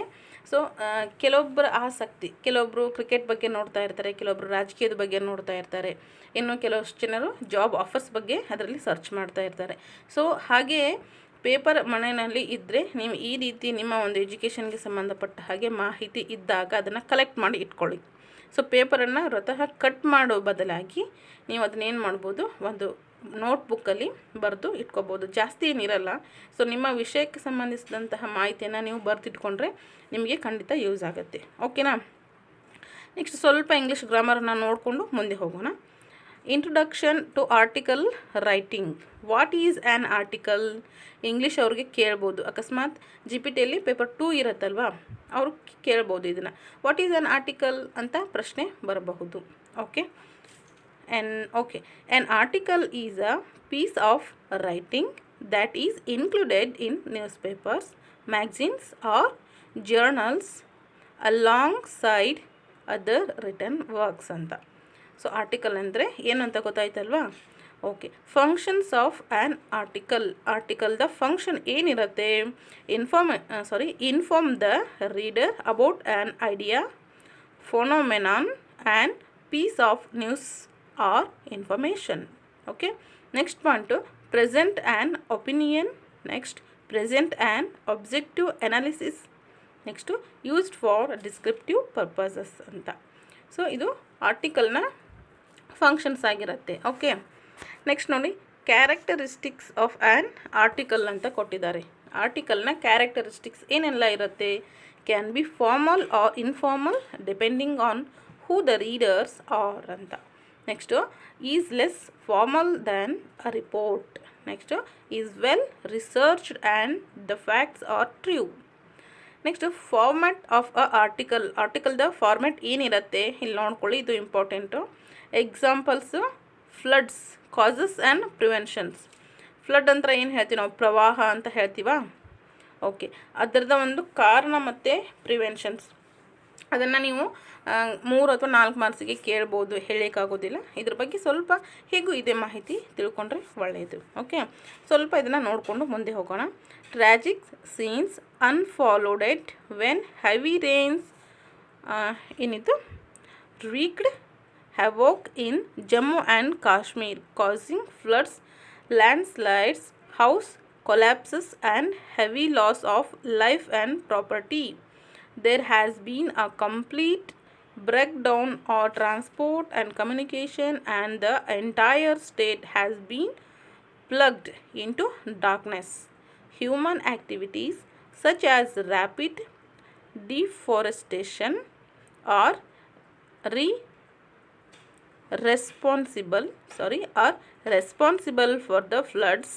ಸೊ ಕೆಲವೊಬ್ಬರ ಆಸಕ್ತಿ, ಕೆಲವೊಬ್ಬರು ಕ್ರಿಕೆಟ್ ಬಗ್ಗೆ ನೋಡ್ತಾ ಇರ್ತಾರೆ, ಕೆಲವೊಬ್ಬರು ರಾಜಕೀಯದ ಬಗ್ಗೆ ನೋಡ್ತಾ ಇರ್ತಾರೆ, ಇನ್ನು ಕೆಲವಷ್ಟು ಜನರು ಜಾಬ್ ಆಫರ್ಸ್ ಬಗ್ಗೆ ಅದರಲ್ಲಿ ಸರ್ಚ್ ಮಾಡ್ತಾ ಇರ್ತಾರೆ. ಸೊ ಹಾಗೆಯೇ ಪೇಪರ್ ಮನೆಯಲ್ಲಿ ಇದ್ದರೆ ನೀವು ಈ ರೀತಿ ನಿಮ್ಮ ಒಂದು ಎಜುಕೇಷನ್ಗೆ ಸಂಬಂಧಪಟ್ಟ ಹಾಗೆ ಮಾಹಿತಿ ಇದ್ದಾಗ ಅದನ್ನು ಕಲೆಕ್ಟ್ ಮಾಡಿ ಇಟ್ಕೊಳ್ಳಿ. ಸೊ ಪೇಪರನ್ನು ರತಃ ಕಟ್ ಮಾಡೋ ಬದಲಾಗಿ ನೀವು ಅದನ್ನೇನು ಮಾಡ್ಬೋದು, ಒಂದು ನೋಟ್ಬುಕ್ಕಲ್ಲಿ ಬರೆದು ಇಟ್ಕೋಬೋದು. ಜಾಸ್ತಿ ಏನಿರಲ್ಲ. ಸೊ ನಿಮ್ಮ ವಿಷಯಕ್ಕೆ ಸಂಬಂಧಿಸಿದಂತಹ ಮಾಹಿತಿಯನ್ನು ನೀವು ಬರೆದಿಟ್ಕೊಂಡ್ರೆ ನಿಮಗೆ ಖಂಡಿತ ಯೂಸ್ ಆಗುತ್ತೆ. ಓಕೆನಾ. ನೆಕ್ಸ್ಟ್ ಸ್ವಲ್ಪ ಇಂಗ್ಲೀಷ್ ಗ್ರಾಮರನ್ನು ನೋಡಿಕೊಂಡು ಮುಂದೆ ಹೋಗೋಣ. Introduction to article writing. What is an article? English ಅವ್ರಿಗೆ ಕೇಳ್ಬೋದು. ಅಕಸ್ಮಾತ್ GPTಯಲ್ಲಿ ಪೇಪರ್ 2 ಇರುತ್ತಲ್ವಾ, ಅವರು ಕೇಳ್ಬೋದು ಇದನ್ನು. ವಾಟ್ ಈಸ್ ಆ್ಯನ್ ಆರ್ಟಿಕಲ್ ಅಂತ ಪ್ರಶ್ನೆ ಬರಬಹುದು. Okay. An article is a piece of writing that is included in newspapers, magazines or journals alongside other written works ಅಂತ. ಸೊ ಆರ್ಟಿಕಲ್ ಅಂದರೆ ಏನು ಅಂತ ಗೊತ್ತಾಯ್ತಲ್ವಾ. ಓಕೆ, ಫಂಕ್ಷನ್ಸ್ ಆಫ್ ಆ್ಯನ್ ಆರ್ಟಿಕಲ್ದ ಫಂಕ್ಷನ್ ಏನಿರುತ್ತೆ, inform the reader about an idea, phenomenon and piece of news or information. Okay. Next point, present an opinion. Next, present an objective analysis. Next, used for descriptive purposes ಅಂತ. ಸೊ ಇದು ಆರ್ಟಿಕಲ್ನ ಫಂಕ್ಷನ್ಸ್ ಆಗಿರುತ್ತೆ. ಓಕೆ. ನೆಕ್ಸ್ಟ್ ನೋಡಿ, ಕ್ಯಾರೆಕ್ಟರಿಸ್ಟಿಕ್ಸ್ ಆಫ್ ಆ್ಯನ್ ಆರ್ಟಿಕಲ್ ಅಂತ ಕೊಟ್ಟಿದ್ದಾರೆ. ಆರ್ಟಿಕಲ್ನ ಕ್ಯಾರೆಕ್ಟರಿಸ್ಟಿಕ್ಸ್ ಏನೆಲ್ಲ ಇರುತ್ತೆ? Can be formal or informal depending on who the readers are ಅಂತ. Next, is less formal than a report. Next, is well researched and the facts are true. Next, format of a ಆರ್ಟಿಕಲ್ದ ಫಾರ್ಮ್ಯಾಟ್ ಏನಿರುತ್ತೆ ಇಲ್ಲಿ ನೋಡ್ಕೊಳ್ಳಿ, ಇದು important. Examples, floods, causes and preventions. Flood ಅಂತ ಏನು ಹೇಳ್ತೀವಿ ನಾವು, ಪ್ರವಾಹ ಅಂತ ಹೇಳ್ತೀವ. ಓಕೆ, ಅದರದ ಒಂದು ಕಾರಣ ಮತ್ತು ಪ್ರಿವೆನ್ಷನ್ಸ್ ಅದನ್ನು ನೀವು 3 ಅಥವಾ 4 ಮಾರ್ಕ್ಸಿಗೆ ಕೇಳ್ಬೋದು, ಹೇಳೋಕ್ಕಾಗೋದಿಲ್ಲ. ಇದ್ರ ಬಗ್ಗೆ ಸ್ವಲ್ಪ ಹೇಗೂ ಇದೆ ಮಾಹಿತಿ ತಿಳ್ಕೊಂಡ್ರೆ ಒಳ್ಳೆಯದು. ಓಕೆ, ಸ್ವಲ್ಪ ಇದನ್ನು ನೋಡಿಕೊಂಡು ಮುಂದೆ ಹೋಗೋಣ. Tragic scenes unfolded when heavy rains ಏನಿತ್ತು wreaked havoc in Jammu and Kashmir, causing floods, landslides, house collapses and heavy loss of life and property. There has been a complete breakdown of transport and communication, and the entire state has been plugged into darkness. Human activities such as rapid deforestation are responsible for the floods.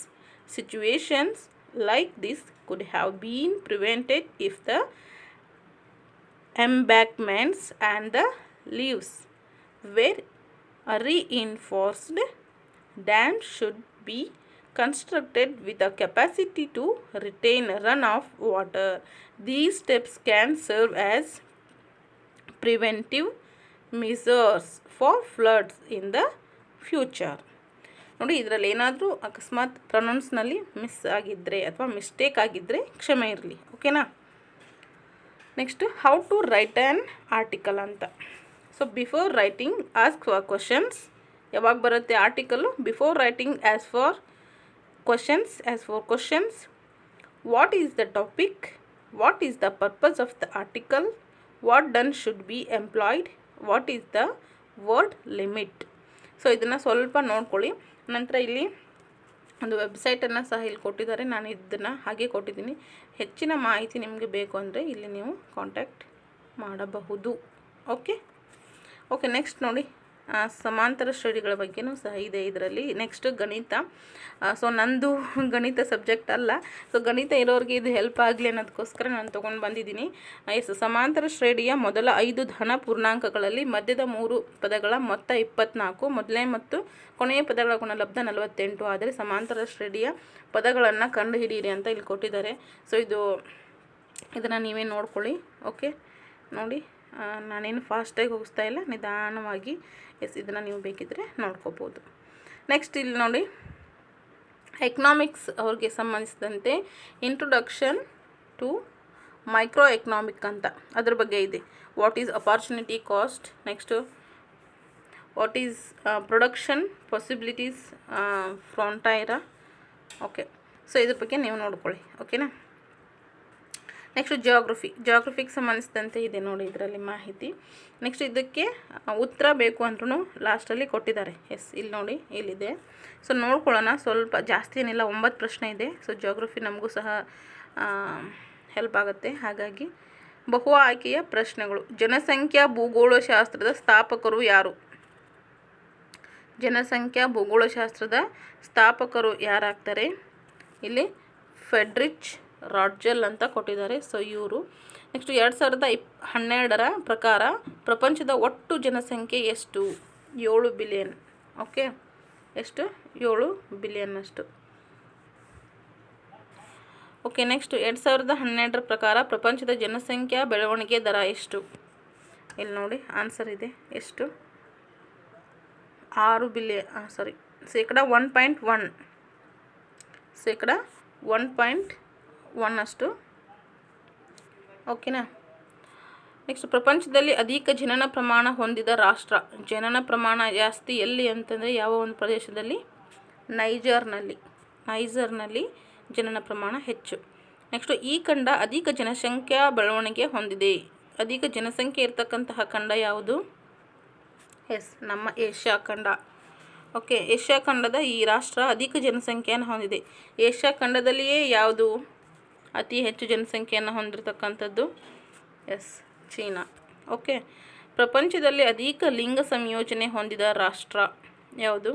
Situations like this could have been prevented if the embankments and the levees were reinforced. Dams should be constructed with a capacity to retain runoff water. These steps can serve as preventive measures for floods in the future. ನೋಡಿ, ಇದರಲ್ಲಿ ಏನಾದರೂ ಅಕಸ್ಮಾತ್ ಪ್ರೊನೌನ್ಸ್ನಲ್ಲಿ ಮಿಸ್ ಆಗಿದ್ದರೆ ಅಥವಾ ಮಿಸ್ಟೇಕ್ ಆಗಿದ್ದರೆ ಕ್ಷಮೆ ಇರಲಿ. ಓಕೆನಾ? Next, how to write an article ಅಂತ. So before writing ask for questions. ಯಾವಾಗ ಬರುತ್ತೆ article? Before writing ask for questions. What is the topic? What is the purpose of the article? What tone should be employed? What is the word limit? So ಇದನ್ನು ಸ್ವಲ್ಪ ನೋಡ್ಕೊಳ್ಳಿ. ನಂತರ ಇಲ್ಲಿ ಒಂದು ವೆಬ್ಸೈಟನ್ನು ಸಹ ಇಲ್ಲಿ ಕೊಟ್ಟಿದ್ದಾರೆ, ನಾನು ಇದನ್ನು ಹಾಗೆ ಕೊಟ್ಟಿದ್ದೀನಿ. ಹೆಚ್ಚಿನ ಮಾಹಿತಿ ನಿಮಗೆ ಬೇಕು ಅಂದರೆ ಇಲ್ಲಿ ನೀವು ಕಾಂಟ್ಯಾಕ್ಟ್ ಮಾಡಬಹುದು. ಓಕೆ, ನೆಕ್ಸ್ಟ್ ನೋಡಿ, ಸಮಾಂತರ ಶ್ರೇಣಿಗಳ ಬಗ್ಗೆನೂ ಸಹ ಇದೆ ಇದರಲ್ಲಿ. ನೆಕ್ಸ್ಟ್ ಗಣಿತ. ಸೊ ನಂದು ಗಣಿತ ಸಬ್ಜೆಕ್ಟ್ ಅಲ್ಲ, ಸೊ ಗಣಿತ ಇರೋರಿಗೆ ಇದು ಹೆಲ್ಪ್ ಆಗಲಿ ಅನ್ನೋದಕ್ಕೋಸ್ಕರ ನಾನು ತೊಗೊಂಡು ಬಂದಿದ್ದೀನಿ. ಸಮಾಂತರ ಶ್ರೇಣಿಯ ಮೊದಲ 5 ಧನ ಪೂರ್ಣಾಂಕಗಳಲ್ಲಿ ಮಧ್ಯದ 3 ಪದಗಳ ಮೊತ್ತ 24, ಮೊದಲನೇ ಮತ್ತು ಕೊನೆಯ ಪದಗಳ ಗುಣಲಬ್ಧ 48 ಆದರೆ ಸಮಾಂತರ ಶ್ರೇಣಿಯ ಪದಗಳನ್ನು ಕಂಡುಹಿಡಿಯಿರಿ ಅಂತ ಇಲ್ಲಿ ಕೊಟ್ಟಿದ್ದಾರೆ. ಸೊ ಇದನ್ನು ನೀವೇ ನೋಡ್ಕೊಳ್ಳಿ. ಓಕೆ, ನೋಡಿ, ನಾನೇನು ಫಾಸ್ಟಾಗಿ ಹೋಗಿಸ್ತಾ ಇಲ್ಲ, ನಿಧಾನವಾಗಿ ಇದನ್ನು ನೀವು ಬೇಕಿದ್ದರೆ ನೋಡ್ಕೋಬೋದು. ನೆಕ್ಸ್ಟ್ ಇಲ್ಲಿ ನೋಡಿ, ಎಕನಾಮಿಕ್ಸ್ ಅವ್ರಿಗೆ ಸಂಬಂಧಿಸಿದಂತೆ ಇಂಟ್ರೊಡಕ್ಷನ್ ಟು ಮೈಕ್ರೋ ಎಕನಾಮಿಕ್ ಅಂತ ಅದ್ರ ಬಗ್ಗೆ ಇದೆ. What is opportunity cost, next what is production possibilities ಫ್ರಾಂಟೈರಾ. ಓಕೆ, ಸೊ ಇದ್ರ ಬಗ್ಗೆ ನೀವು ನೋಡ್ಕೊಳ್ಳಿ. ಓಕೆನಾ? ನೆಕ್ಸ್ಟ್ ಜಿಯೋಗ್ರಫಿಗೆ ಸಂಬಂಧಿಸಿದಂತೆ ಇದೆ ನೋಡಿ ಇದರಲ್ಲಿ ಮಾಹಿತಿ. ನೆಕ್ಸ್ಟ್ ಇದಕ್ಕೆ ಉತ್ತರ ಬೇಕು ಅಂದ್ರೂ ಲಾಸ್ಟಲ್ಲಿ ಕೊಟ್ಟಿದ್ದಾರೆ. ಇಲ್ಲಿ ನೋಡಿ, ಇಲ್ಲಿದೆ. ಸೊ ನೋಡ್ಕೊಳ್ಳೋಣ, ಸ್ವಲ್ಪ ಜಾಸ್ತಿ ಏನಿಲ್ಲ, 9 ಪ್ರಶ್ನೆ ಇದೆ. ಸೊ ಜಿಯೋಗ್ರಫಿ ನಮಗೂ ಸಹ ಹೆಲ್ಪ್ ಆಗುತ್ತೆ. ಹಾಗಾಗಿ ಬಹು ಆಯ್ಕೆಯ ಪ್ರಶ್ನೆಗಳು. ಜನಸಂಖ್ಯಾ ಭೂಗೋಳಶಾಸ್ತ್ರದ ಸ್ಥಾಪಕರು ಯಾರು? ಜನಸಂಖ್ಯಾ ಭೂಗೋಳಶಾಸ್ತ್ರದ ಸ್ಥಾಪಕರು ಯಾರಾಗ್ತಾರೆ? ಇಲ್ಲಿ ಫೆಡ್ರಿಚ್ ರಾಡ್ಜೆಲ್ ಅಂತ ಕೊಟ್ಟಿದ್ದಾರೆ. ಸೊ ಇವರು. ನೆಕ್ಸ್ಟ್ 2012ರ ಪ್ರಕಾರ ಪ್ರಪಂಚದ ಒಟ್ಟು ಜನಸಂಖ್ಯೆ ಎಷ್ಟು? 7 ಬಿಲಿಯನ್. ಓಕೆ, ಎಷ್ಟು? 7 ಬಿಲಿಯನ್ ಅಷ್ಟು. ಓಕೆ, ನೆಕ್ಸ್ಟ್ 2012ರ ಪ್ರಕಾರ ಪ್ರಪಂಚದ ಜನಸಂಖ್ಯಾ ಬೆಳವಣಿಗೆ ದರ ಎಷ್ಟು? ಇಲ್ಲಿ ನೋಡಿ ಆನ್ಸರ್ ಇದೆ. ಎಷ್ಟು? 6 ಬಿಲಿಯನ್, ಶೇಕಡ 1.1, ಶೇಕಡ 1.1 ಅಷ್ಟು. ಓಕೆನಾ? ನೆಕ್ಸ್ಟ್ ಪ್ರಪಂಚದಲ್ಲಿ ಅಧಿಕ ಜನನ ಪ್ರಮಾಣ ಹೊಂದಿದ ರಾಷ್ಟ್ರ. ಜನನ ಪ್ರಮಾಣ ಜಾಸ್ತಿ ಎಲ್ಲಿ ಅಂತಂದರೆ ಯಾವ ಒಂದು ಪ್ರದೇಶದಲ್ಲಿ? ನೈಜರ್ನಲ್ಲಿ ಜನನ ಪ್ರಮಾಣ ಹೆಚ್ಚು. ನೆಕ್ಸ್ಟ್ ಈ ಖಂಡ ಅಧಿಕ ಜನಸಂಖ್ಯಾ ಬೆಳವಣಿಗೆ ಹೊಂದಿದೆ. ಅಧಿಕ ಜನಸಂಖ್ಯೆ ಇರತಕ್ಕಂತಹ ಖಂಡ ಯಾವುದು? ನಮ್ಮ ಏಷ್ಯಾ ಖಂಡ. ಓಕೆ, ಏಷ್ಯಾ ಖಂಡದ ಈ ರಾಷ್ಟ್ರ ಅಧಿಕ ಜನಸಂಖ್ಯೆಯನ್ನು ಹೊಂದಿದೆ. ಏಷ್ಯಾ ಖಂಡದಲ್ಲಿಯೇ ಯಾವುದು ಅತಿ ಹೆಚ್ಚು ಜನಸಂಖ್ಯೆಯನ್ನು ಹೊಂದಿರತಕ್ಕಂಥದ್ದು? ಚೀನಾ. ಓಕೆ, ಪ್ರಪಂಚದಲ್ಲಿ ಅಧಿಕ ಲಿಂಗ ಸಂಯೋಜನೆ ಹೊಂದಿದ ರಾಷ್ಟ್ರ ಯಾವುದು?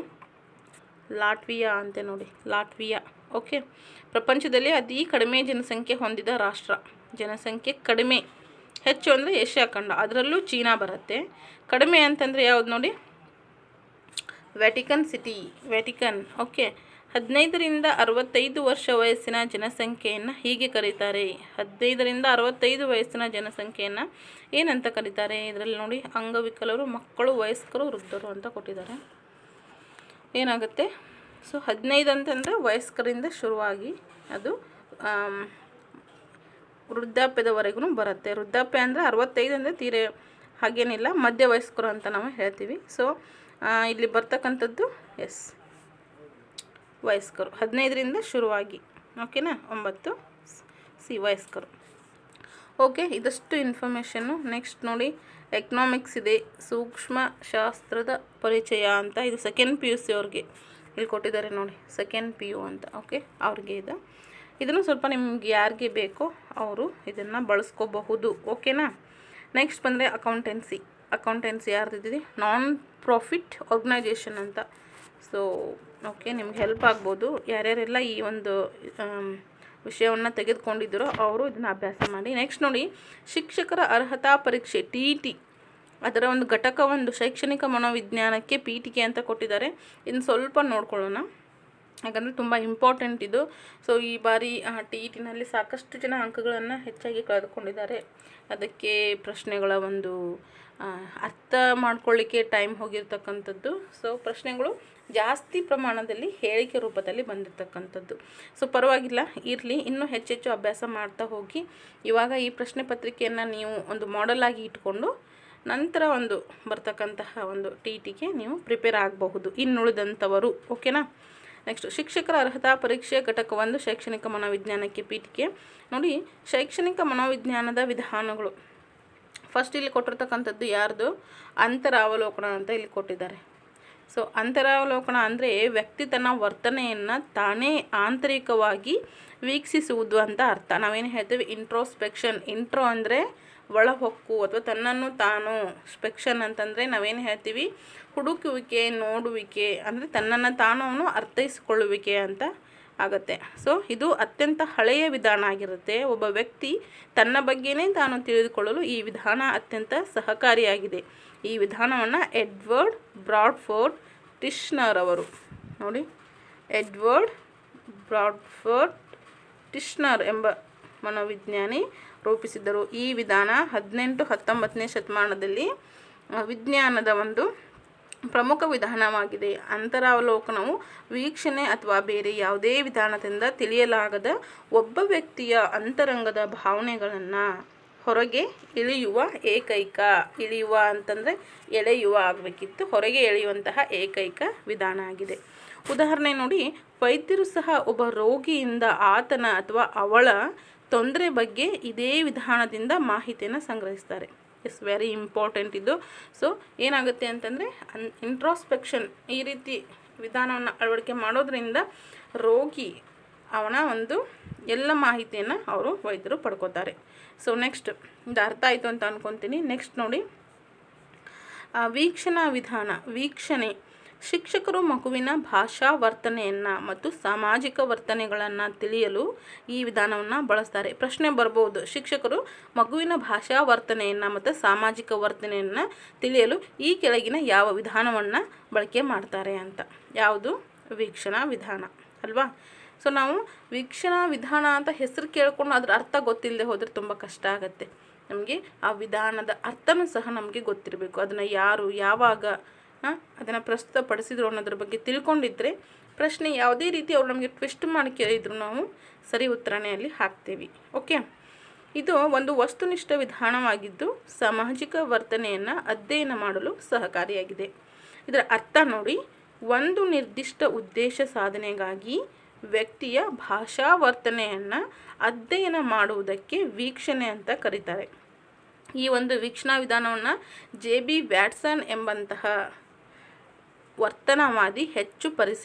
ಲಾಟ್ವಿಯಾ ಅಂತೆ ನೋಡಿ, ಲಾಟ್ವಿಯಾ. ಓಕೆ, ಪ್ರಪಂಚದಲ್ಲಿ ಅತಿ ಕಡಿಮೆ ಜನಸಂಖ್ಯೆ ಹೊಂದಿದ ರಾಷ್ಟ್ರ. ಜನಸಂಖ್ಯೆ ಕಡಿಮೆ, ಹೆಚ್ಚು ಅಂದರೆ ಏಷ್ಯಾ ಖಂಡ, ಅದರಲ್ಲೂ ಚೀನಾ ಬರುತ್ತೆ. ಕಡಿಮೆ ಅಂತಂದರೆ ಯಾವುದು ನೋಡಿ? Vatican city, Vatican. ಓಕೆ, 15ರಿಂದ 65 ವರ್ಷ ವಯಸ್ಸಿನ ಜನಸಂಖ್ಯೆಯನ್ನು ಹೀಗೆ ಕರೀತಾರೆ. 15ರಿಂದ 65 ವಯಸ್ಸಿನ ಜನಸಂಖ್ಯೆಯನ್ನು ಏನಂತ ಕರೀತಾರೆ? ಇದರಲ್ಲಿ ನೋಡಿ, ಅಂಗವಿಕಲರು, ಮಕ್ಕಳು, ವಯಸ್ಕರು, ವೃದ್ಧರು ಅಂತ ಕೊಟ್ಟಿದ್ದಾರೆ. ಏನಾಗುತ್ತೆ? ಸೊ 15 ಅಂತಂದರೆ ವಯಸ್ಕರಿಂದ ಶುರುವಾಗಿ ಅದು ವೃದ್ಧಾಪ್ಯದವರೆಗೂ ಬರುತ್ತೆ. ವೃದ್ಧಾಪ್ಯ ಅಂದರೆ 65 ಅಂದರೆ ತೀರೆ ಹಾಗೇನಿಲ್ಲ, ಮಧ್ಯ ವಯಸ್ಕರು ಅಂತ ನಾವು ಹೇಳ್ತೀವಿ. ಸೊ ಇಲ್ಲಿ ಬರ್ತಕ್ಕಂಥದ್ದು ವಯಸ್ಕರು 15ರಿಂದ ಶುರುವಾಗಿ. ಓಕೆನಾ? 9 ಸಿ ವಯಸ್ಕರು. ಓಕೆ, ಇದಷ್ಟು ಇನ್ಫಾರ್ಮೇಷನ್ನು. ನೆಕ್ಸ್ಟ್ ನೋಡಿ, ಎಕನಾಮಿಕ್ಸ್ ಇದೆ, ಸೂಕ್ಷ್ಮಶಾಸ್ತ್ರದ ಪರಿಚಯ ಅಂತ. ಇದು ಸೆಕೆಂಡ್ PUC ಅವ್ರಿಗೆ ಇಲ್ಲಿ ಕೊಟ್ಟಿದ್ದಾರೆ ನೋಡಿ, ಸೆಕೆಂಡ್ PU ಅಂತ. ಓಕೆ, ಅವ್ರಿಗೆ ಇದನ್ನು ಸ್ವಲ್ಪ ನಿಮ್ಗೆ ಯಾರಿಗೆ ಬೇಕೋ ಅವರು ಇದನ್ನು ಬಳಸ್ಕೋಬಹುದು. ಓಕೆನಾ? ನೆಕ್ಸ್ಟ್ ಬಂದರೆ ಅಕೌಂಟೆನ್ಸಿ ಯಾರ್ದಿದೆ? ನಾನ್ ಪ್ರಾಫಿಟ್ ಆರ್ಗನೈಜೇಷನ್ ಅಂತ. ಸೊ ಓಕೆ, ನಿಮ್ಗೆ ಹೆಲ್ಪ್ ಆಗ್ಬೋದು. ಯಾರ್ಯಾರೆಲ್ಲ ಈ ಒಂದು ವಿಷಯವನ್ನು ತೆಗೆದುಕೊಂಡಿದ್ದೀರೋ ಅವರು ಇದನ್ನು ಅಭ್ಯಾಸ ಮಾಡಿ. ನೆಕ್ಸ್ಟ್ ನೋಡಿ, ಶಿಕ್ಷಕರ ಅರ್ಹತಾ ಪರೀಕ್ಷೆ TET ಅದರ ಒಂದು ಘಟಕ 1 ಶೈಕ್ಷಣಿಕ ಮನೋವಿಜ್ಞಾನಕ್ಕೆ ಪೀಠಿಕೆ ಅಂತ ಕೊಟ್ಟಿದ್ದಾರೆ. ಇನ್ನು ಸ್ವಲ್ಪ ನೋಡ್ಕೊಳ್ಳೋಣ, ಯಾಕಂದರೆ ತುಂಬ ಇಂಪಾರ್ಟೆಂಟ್ ಇದು. ಸೊ ಈ ಬಾರಿ TETನಲ್ಲಿ ಸಾಕಷ್ಟು ಜನ ಅಂಕಗಳನ್ನು ಹೆಚ್ಚಾಗಿ ಕಳೆದುಕೊಂಡಿದ್ದಾರೆ. ಅದಕ್ಕೆ ಪ್ರಶ್ನೆಗಳ ಒಂದು ಅರ್ಥ ಮಾಡ್ಕೊಳ್ಳಿಕ್ಕೆ ಟೈಮ್ ಹೋಗಿರ್ತಕ್ಕಂಥದ್ದು. ಸೊ ಪ್ರಶ್ನೆಗಳು ಜಾಸ್ತಿ ಪ್ರಮಾಣದಲ್ಲಿ ಹೇಳಿಕೆ ರೂಪದಲ್ಲಿ ಬಂದಿರತಕ್ಕಂಥದ್ದು. ಸೊ ಪರವಾಗಿಲ್ಲ, ಇರಲಿ, ಇನ್ನೂ ಹೆಚ್ಚೆಚ್ಚು ಅಭ್ಯಾಸ ಮಾಡ್ತಾ ಹೋಗಿ. ಇವಾಗ ಈ ಪ್ರಶ್ನೆ ಪತ್ರಿಕೆಯನ್ನು ನೀವು ಒಂದು ಮಾಡೆಲ್ ಆಗಿ ಇಟ್ಕೊಂಡು ನಂತರ ಒಂದು ಬರ್ತಕ್ಕಂತಹ ಒಂದು TETಗೆ ನೀವು ಪ್ರಿಪೇರ್ ಆಗಬಹುದು, ಇನ್ನುಳಿದಂಥವರು. ಓಕೆನಾ? ನೆಕ್ಸ್ಟ್, ಶಿಕ್ಷಕರ ಅರ್ಹತಾ ಪರೀಕ್ಷೆ ಘಟಕ 1 ಶೈಕ್ಷಣಿಕ ಮನೋವಿಜ್ಞಾನಕ್ಕೆ ಪೀಠಿಕೆ. ನೋಡಿ, ಶೈಕ್ಷಣಿಕ ಮನೋವಿಜ್ಞಾನದ ವಿಧಾನಗಳು. ಫಸ್ಟ್ ಇಲ್ಲಿ ಕೊಟ್ಟಿರ್ತಕ್ಕಂಥದ್ದು ಯಾರ್ದು? ಅಂತರಾವಲೋಕನ ಅಂತ ಇಲ್ಲಿ ಕೊಟ್ಟಿದ್ದಾರೆ. ಸೊ ಅಂತರಾವಲೋಕನ ಅಂದರೆ ವ್ಯಕ್ತಿ ತನ್ನ ವರ್ತನೆಯನ್ನು ತಾನೇ ಆಂತರಿಕವಾಗಿ ವೀಕ್ಷಿಸುವುದು ಅಂತ ಅರ್ಥ. ನಾವೇನು ಹೇಳ್ತೀವಿ? ಇಂಟ್ರೋಸ್ಪೆಕ್ಷನ್. ಇಂಟ್ರೋ ಅಂದರೆ ಒಳಹೊಕ್ಕು ಅಥವಾ ತನ್ನನ್ನು ತಾನು. ಸ್ಪೆಕ್ಷನ್ ಅಂತಂದರೆ ನಾವೇನು ಹೇಳ್ತೀವಿ? ಹುಡುಕುವಿಕೆ, ನೋಡುವಿಕೆ, ಅಂದರೆ ತನ್ನನ್ನು ತಾನು ಅರ್ಥೈಸಿಕೊಳ್ಳುವಿಕೆ ಅಂತ ಆಗುತ್ತೆ. ಸೊ ಇದು ಅತ್ಯಂತ ಹಳೆಯ ವಿಧಾನ ಆಗಿರುತ್ತೆ. ಒಬ್ಬ ವ್ಯಕ್ತಿ ತನ್ನ ಬಗ್ಗೆನೇ ತಾನು ತಿಳಿದುಕೊಳ್ಳಲು ಈ ವಿಧಾನ ಅತ್ಯಂತ ಸಹಕಾರಿಯಾಗಿದೆ. ಈ ವಿಧಾನವನ್ನು ಎಡ್ವರ್ಡ್ ಬ್ರಾಡ್ಫೋರ್ಡ್ ಟಿಶ್ನರ್ ಅವರು, ನೋಡಿ, ಎಡ್ವರ್ಡ್ ಬ್ರಾಡ್ಫೋರ್ಡ್ ಟಿಶ್ನರ್ ಎಂಬ ಮನೋವಿಜ್ಞಾನಿ ರೂಪಿಸಿದ್ದರು. ಈ ವಿಧಾನ 18-19ನೇ ಶತಮಾನದಲ್ಲಿ ವಿಜ್ಞಾನದ ಒಂದು ಪ್ರಮುಖ ವಿಧಾನವಾಗಿದೆ. ಅಂತರಾವಲೋಕನವು ವೀಕ್ಷಣೆ ಅಥವಾ ಬೇರೆ ಯಾವುದೇ ವಿಧಾನದಿಂದ ತಿಳಿಯಲಾಗದ ಒಬ್ಬ ವ್ಯಕ್ತಿಯ ಅಂತರಂಗದ ಭಾವನೆಗಳನ್ನು ಹೊರಗೆ ಇಳಿಯುವ ಇಳಿಯುವ ಅಂತಂದರೆ ಎಳೆಯುವ ಆಗಬೇಕಿತ್ತು, ಹೊರಗೆ ಎಳೆಯುವಂತಹ ಏಕೈಕ ವಿಧಾನ ಆಗಿದೆ. ಉದಾಹರಣೆ ನೋಡಿ, ವೈದ್ಯರು ಸಹ ಒಬ್ಬ ರೋಗಿಯಿಂದ ಆತನ ಅಥವಾ ಅವಳ ತೊಂದರೆ ಬಗ್ಗೆ ಇದೇ ವಿಧಾನದಿಂದ ಮಾಹಿತಿಯನ್ನು ಸಂಗ್ರಹಿಸ್ತಾರೆ. ಇಟ್ಸ್ ವೆರಿ ಇಂಪಾರ್ಟೆಂಟ್ ಇದು. ಸೊ ಏನಾಗುತ್ತೆ ಅಂತಂದರೆ ಇಂಟ್ರೋಸ್ಪೆಕ್ಷನ್ ಈ ರೀತಿ ವಿಧಾನವನ್ನು ಅಳವಡಿಕೆ ಮಾಡೋದ್ರಿಂದ ರೋಗಿ ಅವನ ಒಂದು ಎಲ್ಲ ಮಾಹಿತಿಯನ್ನು ಅವರು ವೈದ್ಯರು ಪಡ್ಕೋತಾರೆ. ಸೊ ನೆಕ್ಸ್ಟ್, ಇದು ಅರ್ಥ ಆಯಿತು ಅಂತ ಅಂದ್ಕೊತೀನಿ. ನೆಕ್ಸ್ಟ್ ನೋಡಿ, ವೀಕ್ಷಣಾ ವಿಧಾನ. ವೀಕ್ಷಣೆ ಶಿಕ್ಷಕರು ಮಗುವಿನ ಭಾಷಾ ವರ್ತನೆಯನ್ನು ಮತ್ತು ಸಾಮಾಜಿಕ ವರ್ತನೆಗಳನ್ನು ತಿಳಿಯಲು ಈ ವಿಧಾನವನ್ನು ಬಳಸ್ತಾರೆ. ಪ್ರಶ್ನೆ ಬರ್ಬೋದು, ಶಿಕ್ಷಕರು ಮಗುವಿನ ಭಾಷಾ ವರ್ತನೆಯನ್ನು ಮತ್ತು ಸಾಮಾಜಿಕ ವರ್ತನೆಯನ್ನು ತಿಳಿಯಲು ಈ ಕೆಳಗಿನ ಯಾವ ವಿಧಾನವನ್ನು ಬಳಕೆ ಮಾಡ್ತಾರೆ ಅಂತ. ಯಾವುದು? ವೀಕ್ಷಣಾ ವಿಧಾನ ಅಲ್ವಾ? ಸೊ ನಾವು ವೀಕ್ಷಣಾ ವಿಧಾನ ಅಂತ ಹೆಸರು ಕೇಳ್ಕೊಂಡು ಅದರ ಅರ್ಥ ಗೊತ್ತಿಲ್ಲದೆ ಹೋದರೆ ತುಂಬ ಕಷ್ಟ ಆಗುತ್ತೆ. ನಮಗೆ ಆ ವಿಧಾನದ ಅರ್ಥನೂ ಸಹ ನಮಗೆ ಗೊತ್ತಿರಬೇಕು. ಅದನ್ನು ಯಾರು ಯಾವಾಗ ಅದನ್ನು ಪ್ರಸ್ತುತಪಡಿಸಿದ್ರು ಅನ್ನೋದ್ರ ಬಗ್ಗೆ ತಿಳ್ಕೊಂಡಿದ್ರೆ ಪ್ರಶ್ನೆ ಯಾವುದೇ ರೀತಿ ಅವ್ರು ನಮಗೆ ಟ್ವಿಸ್ಟ್ ಮಾಡಿ ಕೇಳಿದ್ರು ನಾವು ಸರಿ ಉತ್ತರನೇ ಅಲ್ಲಿ ಹಾಕ್ತೇವೆ. ಓಕೆ, ಇದು ಒಂದು ವಸ್ತುನಿಷ್ಠ ವಿಧಾನವಾಗಿದ್ದು ಸಾಮಾಜಿಕ ವರ್ತನೆಯನ್ನು ಅಧ್ಯಯನ ಮಾಡಲು ಸಹಕಾರಿಯಾಗಿದೆ. ಇದರ ಅರ್ಥ ನೋಡಿ, ಒಂದು ನಿರ್ದಿಷ್ಟ ಉದ್ದೇಶ ಸಾಧನೆಗಾಗಿ ವ್ಯಕ್ತಿಯ ಭಾಷಾ ವರ್ತನೆಯನ್ನು ಅಧ್ಯಯನ ಮಾಡುವುದಕ್ಕೆ ವೀಕ್ಷಣೆ ಅಂತ ಕರೀತಾರೆ. ಈ ಒಂದು ವೀಕ್ಷಣಾ ವಿಧಾನವನ್ನು JB ವ್ಯಾಟ್ಸನ್ ಎಂಬಂತಹ ವರ್ತನವಾದಿ ಹೆಚ್ಚು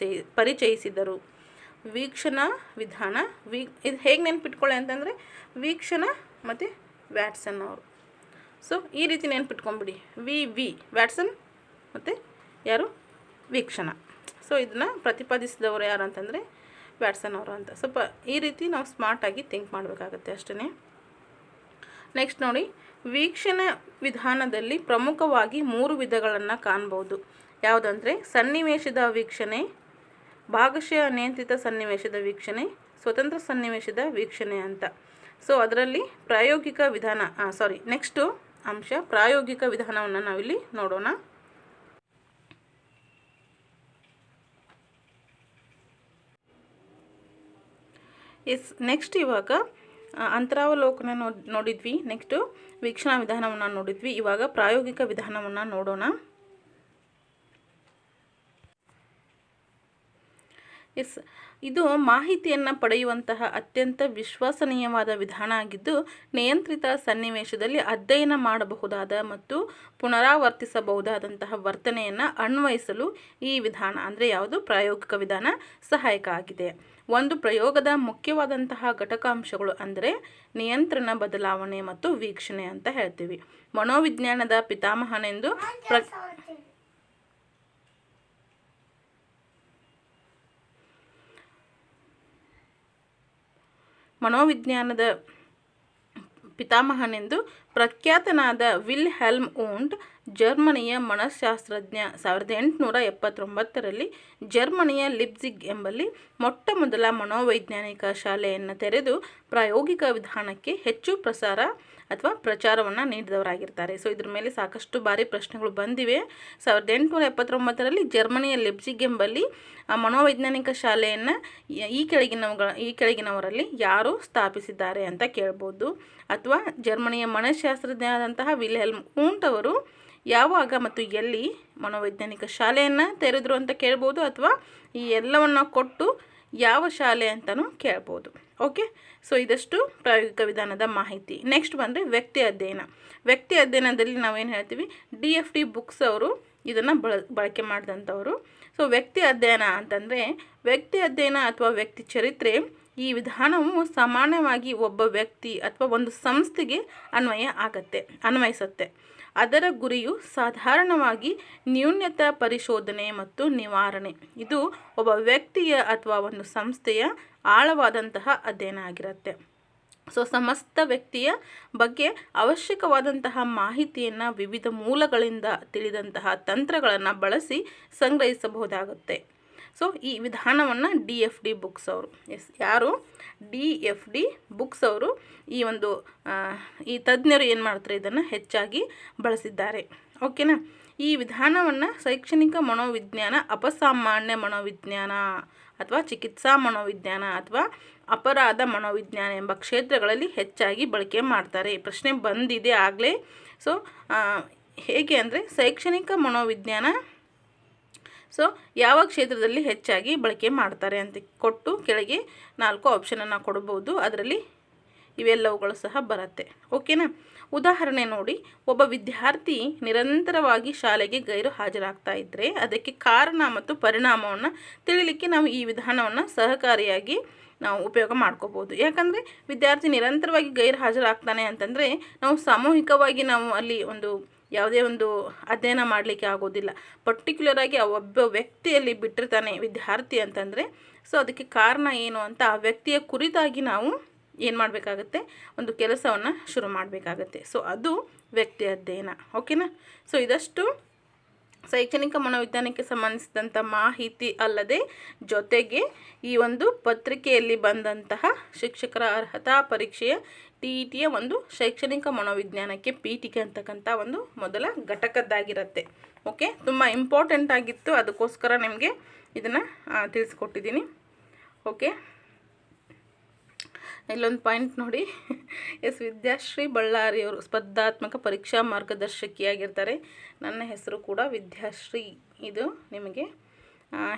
ಪರಿಚಯಿಸಿದರು. ವೀಕ್ಷಣಾ ವಿಧಾನ ಇದು ಹೇಗೆ ನೆನ್ಪಿಟ್ಕೊಳ್ಳಿ ಅಂತಂದರೆ ವೀಕ್ಷಣಾ ಮತ್ತು ವ್ಯಾಟ್ಸನ್ ಅವರು. ಸೊ ಈ ರೀತಿ ನೆನ್ಪಿಟ್ಕೊಂಬಿಡಿ, ವಿ ವ್ಯಾಟ್ಸನ್ ಮತ್ತು ಯಾರು? ವೀಕ್ಷಣಾ. ಸೊ ಇದನ್ನು ಪ್ರತಿಪಾದಿಸಿದವರು ಯಾರು ಅಂತಂದರೆ ವ್ಯಾಟ್ಸನ್ ಅವರು ಅಂತ. ಸ್ವಲ್ಪ ಈ ರೀತಿ ನಾವು ಸ್ಮಾರ್ಟಾಗಿ ಥಿಂಕ್ ಮಾಡಬೇಕಾಗತ್ತೆ ಅಷ್ಟೇ. ನೆಕ್ಸ್ಟ್ ನೋಡಿ, ವೀಕ್ಷಣೆ ವಿಧಾನದಲ್ಲಿ ಪ್ರಮುಖವಾಗಿ 3 ವಿಧಗಳನ್ನು ಕಾಣ್ಬೋದು. ಯಾವುದಂದರೆ ಸನ್ನಿವೇಶದ ವೀಕ್ಷಣೆ, ಭಾಗಶಃ ನಿಯಂತ್ರಿತ ಸನ್ನಿವೇಶದ ವೀಕ್ಷಣೆ, ಸ್ವತಂತ್ರ ಸನ್ನಿವೇಶದ ವೀಕ್ಷಣೆ ಅಂತ. ಸೊ ಅದರಲ್ಲಿ ಪ್ರಾಯೋಗಿಕ ವಿಧಾನ ನೆಕ್ಸ್ಟು ಅಂಶ ಪ್ರಾಯೋಗಿಕ ವಿಧಾನವನ್ನು ನಾವಿಲ್ಲಿ ನೋಡೋಣ. ನೆಕ್ಸ್ಟ್ ಇವಾಗ ಅಂತರಾವಲೋಕನ ನೋಡಿದ್ವಿ, ನೆಕ್ಸ್ಟು ವೀಕ್ಷಣಾ ವಿಧಾನವನ್ನು ನೋಡಿದ್ವಿ, ಇವಾಗ ಪ್ರಾಯೋಗಿಕ ವಿಧಾನವನ್ನು ನೋಡೋಣ. ಇದು ಮಾಹಿತಿಯನ್ನು ಪಡೆಯುವಂತಹ ಅತ್ಯಂತ ವಿಶ್ವಸನೀಯವಾದ ವಿಧಾನ ಆಗಿದ್ದು, ನಿಯಂತ್ರಿತ ಸನ್ನಿವೇಶದಲ್ಲಿ ಅಧ್ಯಯನ ಮಾಡಬಹುದಾದ ಮತ್ತು ಪುನರಾವರ್ತಿಸಬಹುದಾದಂತಹ ವರ್ತನೆಯನ್ನು ಅನ್ವಯಿಸಲು ಈ ವಿಧಾನ ಅಂದರೆ ಯಾವುದು ಪ್ರಾಯೋಗಿಕ ವಿಧಾನ ಸಹಾಯಕ ಆಗಿದೆ. ಒಂದು ಪ್ರಯೋಗದ ಮುಖ್ಯವಾದಂತಹ ಘಟಕಾಂಶಗಳು ಅಂದರೆ ನಿಯಂತ್ರಣ, ಬದಲಾವಣೆ ಮತ್ತು ವೀಕ್ಷಣೆ ಅಂತ ಹೇಳ್ತೀವಿ. ಮನೋವಿಜ್ಞಾನದ ಪಿತಾಮಹನೆಂದು ಮನೋವಿಜ್ಞಾನದ ಪಿತಾಮಹನೆಂದು ಪ್ರಖ್ಯಾತನಾದ ವಿಲ್ಹೆಲ್ಮ್ ವುಂಟ್ ಜರ್ಮನಿಯ ಮನಃಶಾಸ್ತ್ರಜ್ಞ 1879ರಲ್ಲಿ ಜರ್ಮನಿಯ ಲಿಪ್ಜಿಗ್ ಎಂಬಲ್ಲಿ ಮೊಟ್ಟ ಮೊದಲ ಮನೋವೈಜ್ಞಾನಿಕ ಶಾಲೆಯನ್ನು ತೆರೆದು ಪ್ರಾಯೋಗಿಕ ವಿಧಾನಕ್ಕೆ ಹೆಚ್ಚು ಪ್ರಚಾರವನ್ನು ನೀಡಿದವರಾಗಿರ್ತಾರೆ. ಸೊ ಇದ್ರ ಮೇಲೆ ಸಾಕಷ್ಟು ಬಾರಿ ಪ್ರಶ್ನೆಗಳು ಬಂದಿವೆ. 1879ರಲ್ಲಿ ಜರ್ಮನಿಯ ಲಿಪ್ಜಿಗ್ ಎಂಬಲ್ಲಿ ಮನೋವೈಜ್ಞಾನಿಕ ಶಾಲೆಯನ್ನು ಈ ಕೆಳಗಿನವರಲ್ಲಿ ಯಾರು ಸ್ಥಾಪಿಸಿದ್ದಾರೆ ಅಂತ ಕೇಳ್ಬೋದು. ಅಥವಾ ಜರ್ಮನಿಯ ಮನಃಶಾಸ್ತ್ರಜ್ಞ ಆದಂತಹ ವಿಲ್ಹೆಲ್ಮ್ ವುಂಟ್ ಅವರು ಯಾವಾಗ ಮತ್ತು ಎಲ್ಲಿ ಮನೋವೈಜ್ಞಾನಿಕ ಶಾಲೆಯನ್ನು ತೆರೆದ್ರು ಅಂತ ಕೇಳ್ಬೋದು. ಅಥವಾ ಈ ಎಲ್ಲವನ್ನು ಕೊಟ್ಟು ಯಾವ ಶಾಲೆ ಅಂತಲೂ ಕೇಳ್ಬೋದು. ಓಕೆ, ಸೊ ಇದಷ್ಟು ಪ್ರಾಯೋಗಿಕ ವಿಧಾನದ ಮಾಹಿತಿ. ನೆಕ್ಸ್ಟ್ ಬಂದರೆ ವ್ಯಕ್ತಿ ಅಧ್ಯಯನ. ವ್ಯಕ್ತಿ ಅಧ್ಯಯನದಲ್ಲಿ ನಾವೇನು ಹೇಳ್ತೀವಿ, DFT ಬುಕ್ಸ್ ಅವರು ಇದನ್ನು ಬಳಕೆ ಮಾಡಿದಂಥವರು. ಸೊ ವ್ಯಕ್ತಿ ಅಧ್ಯಯನ ಅಂತಂದರೆ ವ್ಯಕ್ತಿ ಅಧ್ಯಯನ ಅಥವಾ ವ್ಯಕ್ತಿ ಚರಿತ್ರೆ. ಈ ವಿಧಾನವು ಸಾಮಾನ್ಯವಾಗಿ ಒಬ್ಬ ವ್ಯಕ್ತಿ ಅಥವಾ ಒಂದು ಸಂಸ್ಥೆಗೆ ಅನ್ವಯಿಸುತ್ತೆ. ಅದರ ಗುರಿಯು ಸಾಧಾರಣವಾಗಿ ನ್ಯೂನತೆ ಪರಿಶೋಧನೆ ಮತ್ತು ನಿವಾರಣೆ. ಇದು ಒಬ್ಬ ವ್ಯಕ್ತಿಯ ಅಥವಾ ಒಂದು ಸಂಸ್ಥೆಯ ಆಳವಾದಂತಹ ಅಧ್ಯಯನ ಆಗಿರುತ್ತೆ. ಸೊ ಸಮಸ್ತ ವ್ಯಕ್ತಿಯ ಬಗ್ಗೆ ಅವಶ್ಯಕವಾದಂತಹ ಮಾಹಿತಿಯನ್ನು ವಿವಿಧ ಮೂಲಗಳಿಂದ ತಿಳಿದಂತಹ ತಂತ್ರಗಳನ್ನು ಬಳಸಿ ಸಂಗ್ರಹಿಸಬಹುದಾಗುತ್ತೆ. ಸೊ ಈ ವಿಧಾನವನ್ನು DFD ಬುಕ್ಸ್ ಅವರು ಯಾರು DFD ಬುಕ್ಸ್ ಅವರು ಈ ತಜ್ಞರು ಏನು ಮಾಡ್ತಾರೆ, ಇದನ್ನು ಹೆಚ್ಚಾಗಿ ಬಳಸಿದ್ದಾರೆ. ಓಕೆನಾ. ಈ ವಿಧಾನವನ್ನು ಶೈಕ್ಷಣಿಕ ಮನೋವಿಜ್ಞಾನ, ಅಪಸಾಮಾನ್ಯ ಮನೋವಿಜ್ಞಾನ ಅಥವಾ ಚಿಕಿತ್ಸಾ ಮನೋವಿಜ್ಞಾನ ಅಥವಾ ಅಪರಾಧ ಮನೋವಿಜ್ಞಾನ ಎಂಬ ಕ್ಷೇತ್ರಗಳಲ್ಲಿ ಹೆಚ್ಚಾಗಿ ಬಳಕೆ ಮಾಡ್ತಾರೆ. ಪ್ರಶ್ನೆ ಬಂದಿದೆ ಆಗಲೇ. ಸೊ ಹೇಗೆ ಅಂದರೆ ಶೈಕ್ಷಣಿಕ ಮನೋವಿಜ್ಞಾನ ಯಾವ ಕ್ಷೇತ್ರದಲ್ಲಿ ಹೆಚ್ಚಾಗಿ ಬಳಕೆ ಮಾಡ್ತಾರೆ ಅಂತ ಕೊಟ್ಟು ಕೆಳಗೆ 4 ಆಪ್ಷನನ್ನು ಕೊಡ್ಬೋದು. ಅದರಲ್ಲಿ ಇವೆಲ್ಲವುಗಳು ಸಹ ಬರುತ್ತೆ. ಓಕೆನಾ. ಉದಾಹರಣೆ ನೋಡಿ, ಒಬ್ಬ ವಿದ್ಯಾರ್ಥಿ ನಿರಂತರವಾಗಿ ಶಾಲೆಗೆ ಗೈರು ಹಾಜರಾಗ್ತಾ ಇದ್ದರೆ ಅದಕ್ಕೆ ಕಾರಣ ಮತ್ತು ಪರಿಣಾಮವನ್ನು ತಿಳಿಲಿಕ್ಕೆ ನಾವು ಈ ವಿಧಾನವನ್ನು ಸಹಕಾರಿಯಾಗಿ ನಾವು ಉಪಯೋಗ ಮಾಡ್ಕೋಬೋದು. ಯಾಕಂದರೆ ವಿದ್ಯಾರ್ಥಿ ನಿರಂತರವಾಗಿ ಗೈರು ಹಾಜರಾಗ್ತಾನೆ ಅಂತಂದರೆ ನಾವು ಸಾಮೂಹಿಕವಾಗಿ ನಾವು ಅಲ್ಲಿ ಯಾವುದೇ ಒಂದು ಅಧ್ಯಯನ ಮಾಡಲಿಕ್ಕೆ ಆಗೋದಿಲ್ಲ. ಪರ್ಟಿಕ್ಯುಲರಾಗಿ ಒಬ್ಬ ವ್ಯಕ್ತಿಯಲ್ಲಿ ಬಿಟ್ಟಿರ್ತಾನೆ ವಿದ್ಯಾರ್ಥಿ ಅಂತಂದರೆ, ಸೊ ಅದಕ್ಕೆ ಕಾರಣ ಏನು ಅಂತ ಆ ವ್ಯಕ್ತಿಯ ಕುರಿತಾಗಿ ನಾವು ಏನು ಮಾಡಬೇಕಾಗತ್ತೆ, ಒಂದು ಕೆಲಸವನ್ನು ಶುರು ಮಾಡಬೇಕಾಗತ್ತೆ. ಸೊ ಅದು ವ್ಯಕ್ತಿ ಅಧ್ಯಯನ. ಓಕೆನಾ. ಸೊ ಇದಷ್ಟು ಶೈಕ್ಷಣಿಕ ಮನೋವಿಜ್ಞಾನಕ್ಕೆ ಸಂಬಂಧಿಸಿದಂಥ ಮಾಹಿತಿ ಅಲ್ಲದೆ ಜೊತೆಗೆ ಈ ಒಂದು ಪತ್ರಿಕೆಯಲ್ಲಿ ಬಂದಂತಹ ಶಿಕ್ಷಕರ ಅರ್ಹತಾ ಪರೀಕ್ಷೆಯ TETಯ ಒಂದು ಶೈಕ್ಷಣಿಕ ಮನೋವಿಜ್ಞಾನಕ್ಕೆ ಪೀಠಿಕೆ ಅಂತಕ್ಕಂಥ ಒಂದು ಮೊದಲ ಘಟಕದ್ದಾಗಿರುತ್ತೆ. ಓಕೆ, ತುಂಬ ಇಂಪಾರ್ಟೆಂಟ್ ಆಗಿತ್ತು, ಅದಕ್ಕೋಸ್ಕರ ನಿಮಗೆ ಇದನ್ನು ತಿಳಿಸ್ಕೊಟ್ಟಿದ್ದೀನಿ. ಓಕೆ, ಇಲ್ಲೊಂದು ಪಾಯಿಂಟ್ ನೋಡಿ, ವಿದ್ಯಾಶ್ರೀ ಬಳ್ಳಾರಿಯವರು ಸ್ಪರ್ಧಾತ್ಮಕ ಪರೀಕ್ಷಾ ಮಾರ್ಗದರ್ಶಕಿಯಾಗಿರ್ತಾರೆ. ನನ್ನ ಹೆಸರು ಕೂಡ ವಿದ್ಯಾಶ್ರೀ. ಇದು ನಿಮಗೆ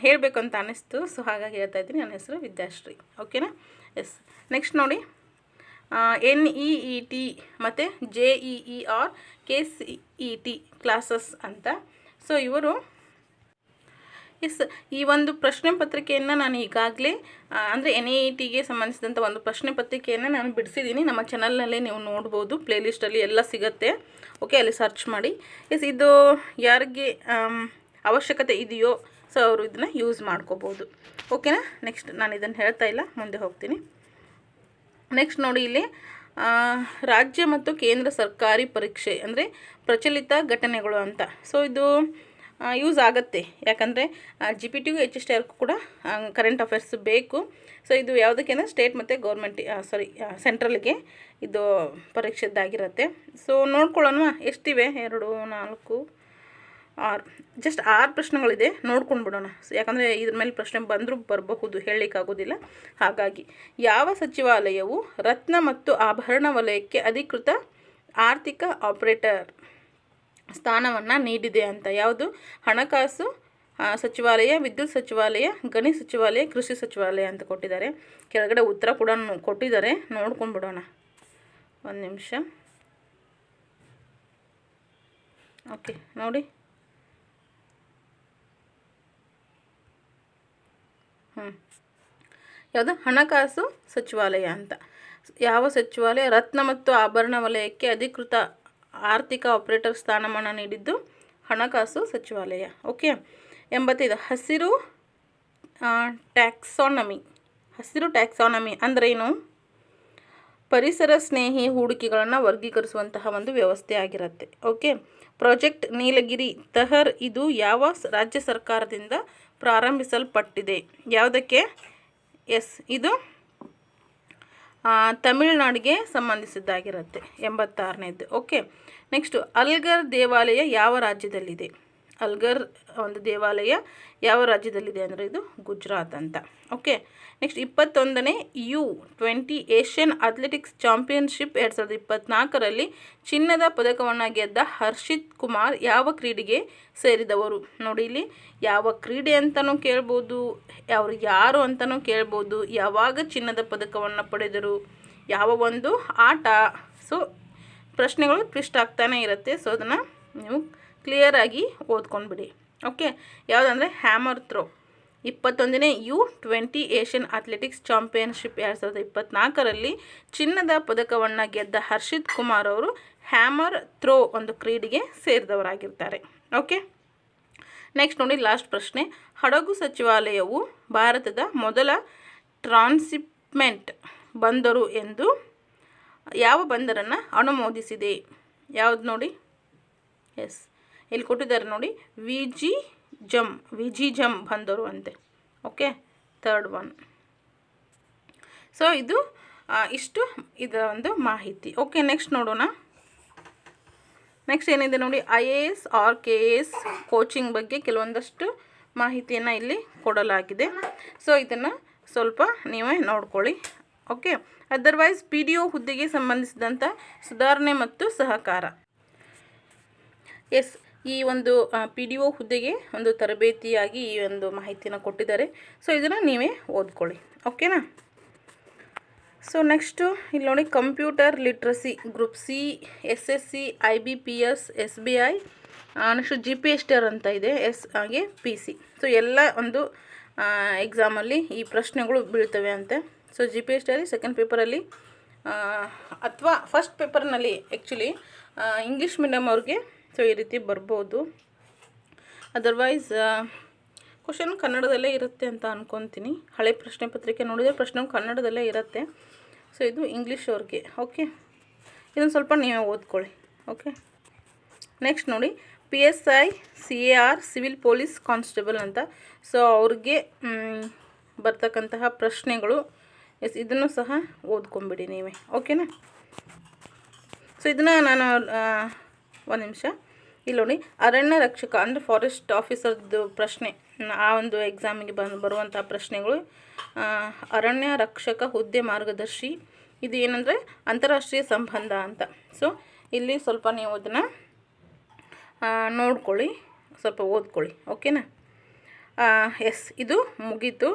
ಹೇಳಬೇಕು ಅಂತ ಅನ್ನಿಸ್ತು, ಸೊ ಹಾಗಾಗಿ ಹೇಳ್ತಾ ಇದ್ದೀನಿ. ನನ್ನ ಹೆಸರು ವಿದ್ಯಾಶ್ರೀ. ಓಕೆನಾ. ನೆಕ್ಸ್ಟ್ ನೋಡಿ, NEET ಮತ್ತು JEE ಆರ್ KCET ಕ್ಲಾಸಸ್ ಅಂತ. ಸೊ ಇವರು ಈ ಒಂದು ಪ್ರಶ್ನೆ ಪತ್ರಿಕೆಯನ್ನು ನಾನು ಈಗಾಗಲೇ ಅಂದರೆ NEETಗೆ ಸಂಬಂಧಿಸಿದಂಥ ಒಂದು ಪ್ರಶ್ನೆ ಪತ್ರಿಕೆಯನ್ನು ನಾನು ಬಿಡಿಸಿದ್ದೀನಿ. ನಮ್ಮ ಚಾನಲ್ನಲ್ಲಿ ನೀವು ನೋಡ್ಬೋದು, ಪ್ಲೇಲಿಸ್ಟಲ್ಲಿ ಎಲ್ಲ ಸಿಗುತ್ತೆ. ಓಕೆ, ಅಲ್ಲಿ ಸರ್ಚ್ ಮಾಡಿ. ಇದು ಯಾರಿಗೆ ಅವಶ್ಯಕತೆ ಇದೆಯೋ ಸೊ ಅವರು ಇದನ್ನು ಯೂಸ್ ಮಾಡ್ಕೋಬೋದು. ಓಕೆನಾ. ನೆಕ್ಸ್ಟ್ ನಾನು ಇದನ್ನು ಹೇಳ್ತಾ ಇಲ್ಲ, ಮುಂದೆ ಹೋಗ್ತೀನಿ. ನೆಕ್ಸ್ಟ್ ನೋಡಿ, ಇಲ್ಲಿ ರಾಜ್ಯ ಮತ್ತು ಕೇಂದ್ರ ಸರ್ಕಾರಿ ಪರೀಕ್ಷೆ ಅಂದರೆ ಪ್ರಚಲಿತ ಘಟನೆಗಳು ಅಂತ. ಸೊ ಇದು ಯೂಸ್ ಆಗುತ್ತೆ. ಯಾಕಂದರೆ GPTಗೂ HSTRಗೂ ಕೂಡ ಕರೆಂಟ್ ಅಫೇರ್ಸ್ ಬೇಕು. ಸೊ ಇದು ಯಾವುದಕ್ಕೆ ಅಂದರೆ ಸ್ಟೇಟ್ ಮತ್ತು ಗೌರ್ಮೆಂಟ್ ಸೆಂಟ್ರಲ್ಗೆ ಇದು ಪರೀಕ್ಷೆದ್ದಾಗಿರುತ್ತೆ. ಸೊ ನೋಡ್ಕೊಳ್ಳೋಣ ಎಷ್ಟಿವೆ, 2 4 6 ಜಸ್ಟ್ 6 ಪ್ರಶ್ನೆಗಳಿದೆ, ನೋಡ್ಕೊಂಡು ಬಿಡೋಣ. ಯಾಕಂದರೆ ಇದ್ರ ಮೇಲೆ ಪ್ರಶ್ನೆ ಬಂದರೂ ಬರಬಹುದು, ಹೇಳಲಿಕ್ಕಾಗೋದಿಲ್ಲ. ಹಾಗಾಗಿ ಯಾವ ಸಚಿವಾಲಯವು ರತ್ನ ಮತ್ತು ಆಭರಣ ವಲಯಕ್ಕೆ ಅಧಿಕೃತ ಆರ್ಥಿಕ ಆಪರೇಟರ್ ಸ್ಥಾನವನ್ನು ನೀಡಿದೆ ಅಂತ? ಯಾವುದು? ಹಣಕಾಸು ಸಚಿವಾಲಯ, ವಿದ್ಯುತ್ ಸಚಿವಾಲಯ, ಗಣಿ ಸಚಿವಾಲಯ, ಕೃಷಿ ಸಚಿವಾಲಯ ಅಂತ ಕೊಟ್ಟಿದ್ದಾರೆ. ಕೆಳಗಡೆ ಉತ್ತರ ಕೂಡ ಕೊಟ್ಟಿದ್ದಾರೆ, ನೋಡ್ಕೊಂಡು ಬಿಡೋಣ. ಒಂದು ನಿಮಿಷ. ಓಕೆ ನೋಡಿ, ಯಾವುದು? ಹಣಕಾಸು ಸಚಿವಾಲಯ ಅಂತ. ಯಾವ ಸಚಿವಾಲಯ ರತ್ನ ಮತ್ತು ಆಭರಣ ವಲಯಕ್ಕೆ ಅಧಿಕೃತ ಆರ್ಥಿಕ ಆಪರೇಟರ್ ಸ್ಥಾನಮಾನ ನೀಡಿದ್ದು? ಹಣಕಾಸು ಸಚಿವಾಲಯ. ಓಕೆ. 85 ಹಸಿರು ಟ್ಯಾಕ್ಸಾನಮಿ. ಹಸಿರು ಟ್ಯಾಕ್ಸಾನಮಿ ಅಂದರೆ ಏನು? ಪರಿಸರ ಸ್ನೇಹಿ ಹೂಡಿಕೆಗಳನ್ನು ವರ್ಗೀಕರಿಸುವಂತಹ ಒಂದು ವ್ಯವಸ್ಥೆ ಆಗಿರುತ್ತೆ. ಓಕೆ. ಪ್ರಾಜೆಕ್ಟ್ ನೀಲಗಿರಿ ತಹರ್ ಇದು ಯಾವ ರಾಜ್ಯ ಸರ್ಕಾರದಿಂದ ಪ್ರಾರಂಭಿಸಲ್ಪಟ್ಟಿದೆ? ಯಾವುದಕ್ಕೆ? ಇದು ತಮಿಳುನಾಡಿಗೆ ಸಂಬಂಧಿಸಿದ್ದಾಗಿರುತ್ತೆ. 86ನೇದು. ಓಕೆ. ನೆಕ್ಸ್ಟು ಅಲ್ಗರ್ ದೇವಾಲಯ ಯಾವ ರಾಜ್ಯದಲ್ಲಿದೆ? ಅಲ್ಗರ್ ಒಂದು ದೇವಾಲಯ ಯಾವ ರಾಜ್ಯದಲ್ಲಿದೆ ಅಂದರೆ ಇದು ಗುಜರಾತ್ ಅಂತ. ಓಕೆ. ನೆಕ್ಸ್ಟ್ 21ನೇ U20 ಏಷ್ಯನ್ ಅಥ್ಲೆಟಿಕ್ಸ್ ಚಾಂಪಿಯನ್ಶಿಪ್ 2024ರಲ್ಲಿ ಚಿನ್ನದ ಪದಕವನ್ನು ಗೆದ್ದ ಹರ್ಷಿತ್ ಕುಮಾರ್ ಯಾವ ಕ್ರೀಡೆಗೆ ಸೇರಿದವರು? ನೋಡಿ, ಇಲ್ಲಿ ಯಾವ ಕ್ರೀಡೆ ಅಂತಲೂ ಕೇಳ್ಬೋದು, ಅವರು ಯಾರು ಅಂತಲೂ ಕೇಳ್ಬೋದು, ಯಾವಾಗ ಚಿನ್ನದ ಪದಕವನ್ನು ಪಡೆದರು, ಯಾವ ಒಂದು ಆಟ. ಸೊ ಪ್ರಶ್ನೆಗಳು ಟ್ವಿಸ್ಟ್ ಆಗ್ತಾನೆ ಇರುತ್ತೆ. ಸೊ ಅದನ್ನು ನೀವು ಕ್ಲಿಯರಾಗಿ ಓದ್ಕೊಂಡ್ಬಿಡಿ. ಓಕೆ. ಯಾವುದಂದರೆ ಹ್ಯಾಮರ್ ಥ್ರೋ. 21ನೇ U20 ಏಷ್ಯನ್ ಅಥ್ಲೆಟಿಕ್ಸ್ ಚಾಂಪಿಯನ್ಶಿಪ್ 2024ರಲ್ಲಿ ಚಿನ್ನದ ಪದಕವನ್ನು ಗೆದ್ದ ಹರ್ಷಿತ್ ಕುಮಾರ್ ಅವರು ಹ್ಯಾಮರ್ ಥ್ರೋ ಒಂದು ಕ್ರೀಡೆಗೆ ಸೇರಿದವರಾಗಿರ್ತಾರೆ. ಓಕೆ. ನೆಕ್ಸ್ಟ್ ನೋಡಿ, ಲಾಸ್ಟ್ ಪ್ರಶ್ನೆ. ಹಡಗು ಸಚಿವಾಲಯವು ಭಾರತದ ಮೊದಲ ಟ್ರಾನ್ಸಿಪ್ಮೆಂಟ್ ಬಂದರು ಎಂದು ಯಾವ ಬಂದರನ್ನು ಅನುಮೋದಿಸಿದೆ? ಯಾವುದು ನೋಡಿ? ಇಲ್ಲಿ ಕೊಟ್ಟಿದ್ದಾರೆ ನೋಡಿ, ವಿಜಿಜಮ್ ಬಂದರು ಅಂತೆ. ಓಕೆ. 3rd one. ಸೊ ಇದು ಇಷ್ಟು ಇದರ ಒಂದು ಮಾಹಿತಿ. ಓಕೆ. ನೆಕ್ಸ್ಟ್ ನೋಡೋಣ. ನೆಕ್ಸ್ಟ್ ಏನಿದೆ ನೋಡಿ, IAS ಆರ್ KAS ಕೋಚಿಂಗ್ ಬಗ್ಗೆ ಕೆಲವೊಂದಷ್ಟು ಮಾಹಿತಿಯನ್ನು ಇಲ್ಲಿ ಕೊಡಲಾಗಿದೆ. ಸೊ ಇದನ್ನು ಸ್ವಲ್ಪ ನೀವೇ ನೋಡ್ಕೊಳ್ಳಿ. ಓಕೆ. ಅದರ್ವೈಸ್ PDO ಹುದ್ದೆಗೆ ಸಂಬಂಧಿಸಿದಂಥ ಸುಧಾರಣೆ ಮತ್ತು ಸಹಕಾರ. ಈ ಒಂದು PDO ಹುದ್ದೆಗೆ ಒಂದು ತರಬೇತಿಯಾಗಿ ಈ ಒಂದು ಮಾಹಿತಿಯನ್ನು ಕೊಟ್ಟಿದ್ದಾರೆ. ಸೊ ಇದನ್ನು ನೀವೇ ಓದ್ಕೊಳ್ಳಿ. ಓಕೆನಾ? ಸೊ ನೆಕ್ಸ್ಟು ಇಲ್ಲಿ ನೋಡಿ, computer literacy group C, SSC, IBPS, SBI, next GPSTR ಅಂತ ಇದೆ, ಹಾಗೆ PC. ಸೊ ಎಲ್ಲ ಒಂದು ಎಕ್ಸಾಮಲ್ಲಿ ಈ ಪ್ರಶ್ನೆಗಳು ಬೀಳ್ತವೆ ಅಂತೆ. ಸೊ GPSTR ಸೆಕೆಂಡ್ ಪೇಪರಲ್ಲಿ ಅಥವಾ ಫಸ್ಟ್ ಪೇಪರ್ನಲ್ಲಿ ಆ್ಯಕ್ಚುಲಿ ಇಂಗ್ಲೀಷ್ ಮೀಡಿಯಮ್ ಅವ್ರಿಗೆ ಸೊ ಈ ರೀತಿ ಬರ್ಬೋದು. ಅದರ್ವೈಸ್ ಕ್ವಶನ್ ಕನ್ನಡದಲ್ಲೇ ಇರುತ್ತೆ ಅಂತ ಅಂದ್ಕೊತೀನಿ. ಹಳೆ ಪ್ರಶ್ನೆ ಪತ್ರಿಕೆ ನೋಡಿದರೆ ಪ್ರಶ್ನೆ ಕನ್ನಡದಲ್ಲೇ ಇರುತ್ತೆ. ಸೊ ಇದು ಇಂಗ್ಲೀಷ್ ಅವ್ರಿಗೆ. ಓಕೆ. ಇದನ್ನು ಸ್ವಲ್ಪ ನೀವೇ ಓದ್ಕೊಳ್ಳಿ. ಓಕೆ. ನೆಕ್ಸ್ಟ್ ನೋಡಿ, PSI CAR civil police constable ಅಂತ. ಸೊ ಅವ್ರಿಗೆ ಬರ್ತಕ್ಕಂತಹ ಪ್ರಶ್ನೆಗಳು. ಇದನ್ನು ಸಹ ಓದ್ಕೊಂಬಿಡಿ ನೀವೇ. ಓಕೆನಾ? ಸೊ ಇದನ್ನು ನಾನು ಒಂದು ನಿಮಿಷ ಇಲ್ಲಿ ನೋಡಿ, ಅರಣ್ಯ ರಕ್ಷಕ ಅಂದರೆ ಫಾರೆಸ್ಟ್ ಆಫೀಸರ್ದು ಪ್ರಶ್ನೆ, ಆ ಒಂದು ಎಕ್ಸಾಮಿಗೆ ಬರುವಂಥ ಪ್ರಶ್ನೆಗಳು. ಅರಣ್ಯ ರಕ್ಷಕ ಹುದ್ದೆ ಮಾರ್ಗದರ್ಶಿ, ಇದು ಏನಂದರೆ ಅಂತಾರಾಷ್ಟ್ರೀಯ ಸಂಬಂಧ ಅಂತ. ಸೊ ಇಲ್ಲಿ ಸ್ವಲ್ಪ ನೀವು ಇದನ್ನು ನೋಡ್ಕೊಳ್ಳಿ, ಸ್ವಲ್ಪ ಓದ್ಕೊಳ್ಳಿ. ಓಕೆನಾ? ಇದು ಮುಗೀತು.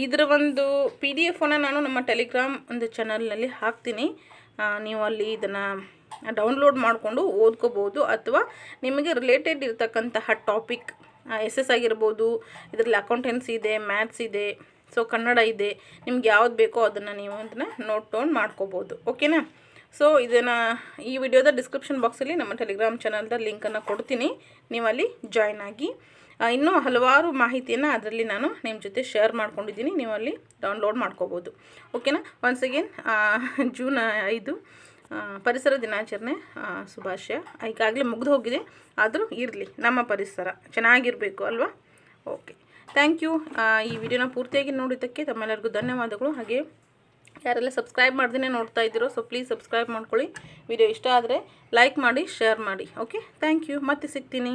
ಇದರ ಒಂದು PDF-ಅನ್ನು ನಾನು ನಮ್ಮ ಟೆಲಿಗ್ರಾಮ್ ಒಂದು ಚಾನಲ್ನಲ್ಲಿ ಹಾಕ್ತೀನಿ. ನೀವು ಅಲ್ಲಿ ಇದನ್ನು ಡೌನ್ಲೋಡ್ ಮಾಡಿಕೊಂಡು ಓದ್ಕೋಬೋದು. ಅಥವಾ ನಿಮಗೆ ರಿಲೇಟೆಡ್ ಇರತಕ್ಕಂತಹ ಟಾಪಿಕ್ SS ಆಗಿರ್ಬೋದು, ಇದರಲ್ಲಿ ಅಕೌಂಟೆನ್ಸಿ ಇದೆ, ಮ್ಯಾಥ್ಸ್ ಇದೆ, ಸೊ ಕನ್ನಡ ಇದೆ, ನಿಮ್ಗೆ ಯಾವ್ದು ಬೇಕೋ ಅದನ್ನು ನೀವು ಅದನ್ನು ನೋಟ್ ಡೌನ್ ಮಾಡ್ಕೋಬೋದು. ಓಕೆನಾ? ಸೊ ಇದನ್ನು ಈ ವಿಡಿಯೋದ ಡಿಸ್ಕ್ರಿಪ್ಷನ್ ಬಾಕ್ಸಲ್ಲಿ ನಮ್ಮ ಟೆಲಿಗ್ರಾಮ್ ಚಾನಲ್ದ ಲಿಂಕನ್ನು ಕೊಡ್ತೀನಿ, ನೀವಲ್ಲಿ ಜಾಯ್ನ್ ಆಗಿ. ಇನ್ನೂ ಹಲವಾರು ಮಾಹಿತಿಯನ್ನು ಅದರಲ್ಲಿ ನಾನು ನಿಮ್ಮ ಜೊತೆ ಶೇರ್ ಮಾಡ್ಕೊಂಡಿದ್ದೀನಿ, ನೀವಲ್ಲಿ ಡೌನ್ಲೋಡ್ ಮಾಡ್ಕೋಬೋದು. ಓಕೆನಾ? ಒನ್ಸ್ ಅಗೇನ್ ಜೂನ್ 5 ಪರಿಸರ ದಿನಾಚರಣೆ ಶುಭಾಶಯ. ಈಗಾಗಲೇ ಮುಗಿದು ಹೋಗಿದೆ, ಆದರೂ ಇರಲಿ, ನಮ್ಮ ಪರಿಸರ ಚೆನ್ನಾಗಿರಬೇಕು ಅಲ್ವಾ. Okay, thank you. ಈ ವಿಡಿಯೋನ ಪೂರ್ತಿಯಾಗಿ ನೋಡಿದ್ದಕ್ಕೆ ತಮ್ಮೆಲ್ಲರಿಗೂ ಧನ್ಯವಾದಗಳು. ಹಾಗೆ ಯಾರೆಲ್ಲ ಸಬ್ಸ್ಕ್ರೈಬ್ ಮಾಡ್ದೇ ನೋಡ್ತಾ ಇದ್ದೀರೋ ಸೊ ಪ್ಲೀಸ್ ಸಬ್ಸ್ಕ್ರೈಬ್ ಮಾಡ್ಕೊಳ್ಳಿ. ವಿಡಿಯೋ ಇಷ್ಟ ಆದರೆ ಲೈಕ್ ಮಾಡಿ, ಶೇರ್ ಮಾಡಿ. Okay, thank you. ಮತ್ತೆ ಸಿಗ್ತೀನಿ.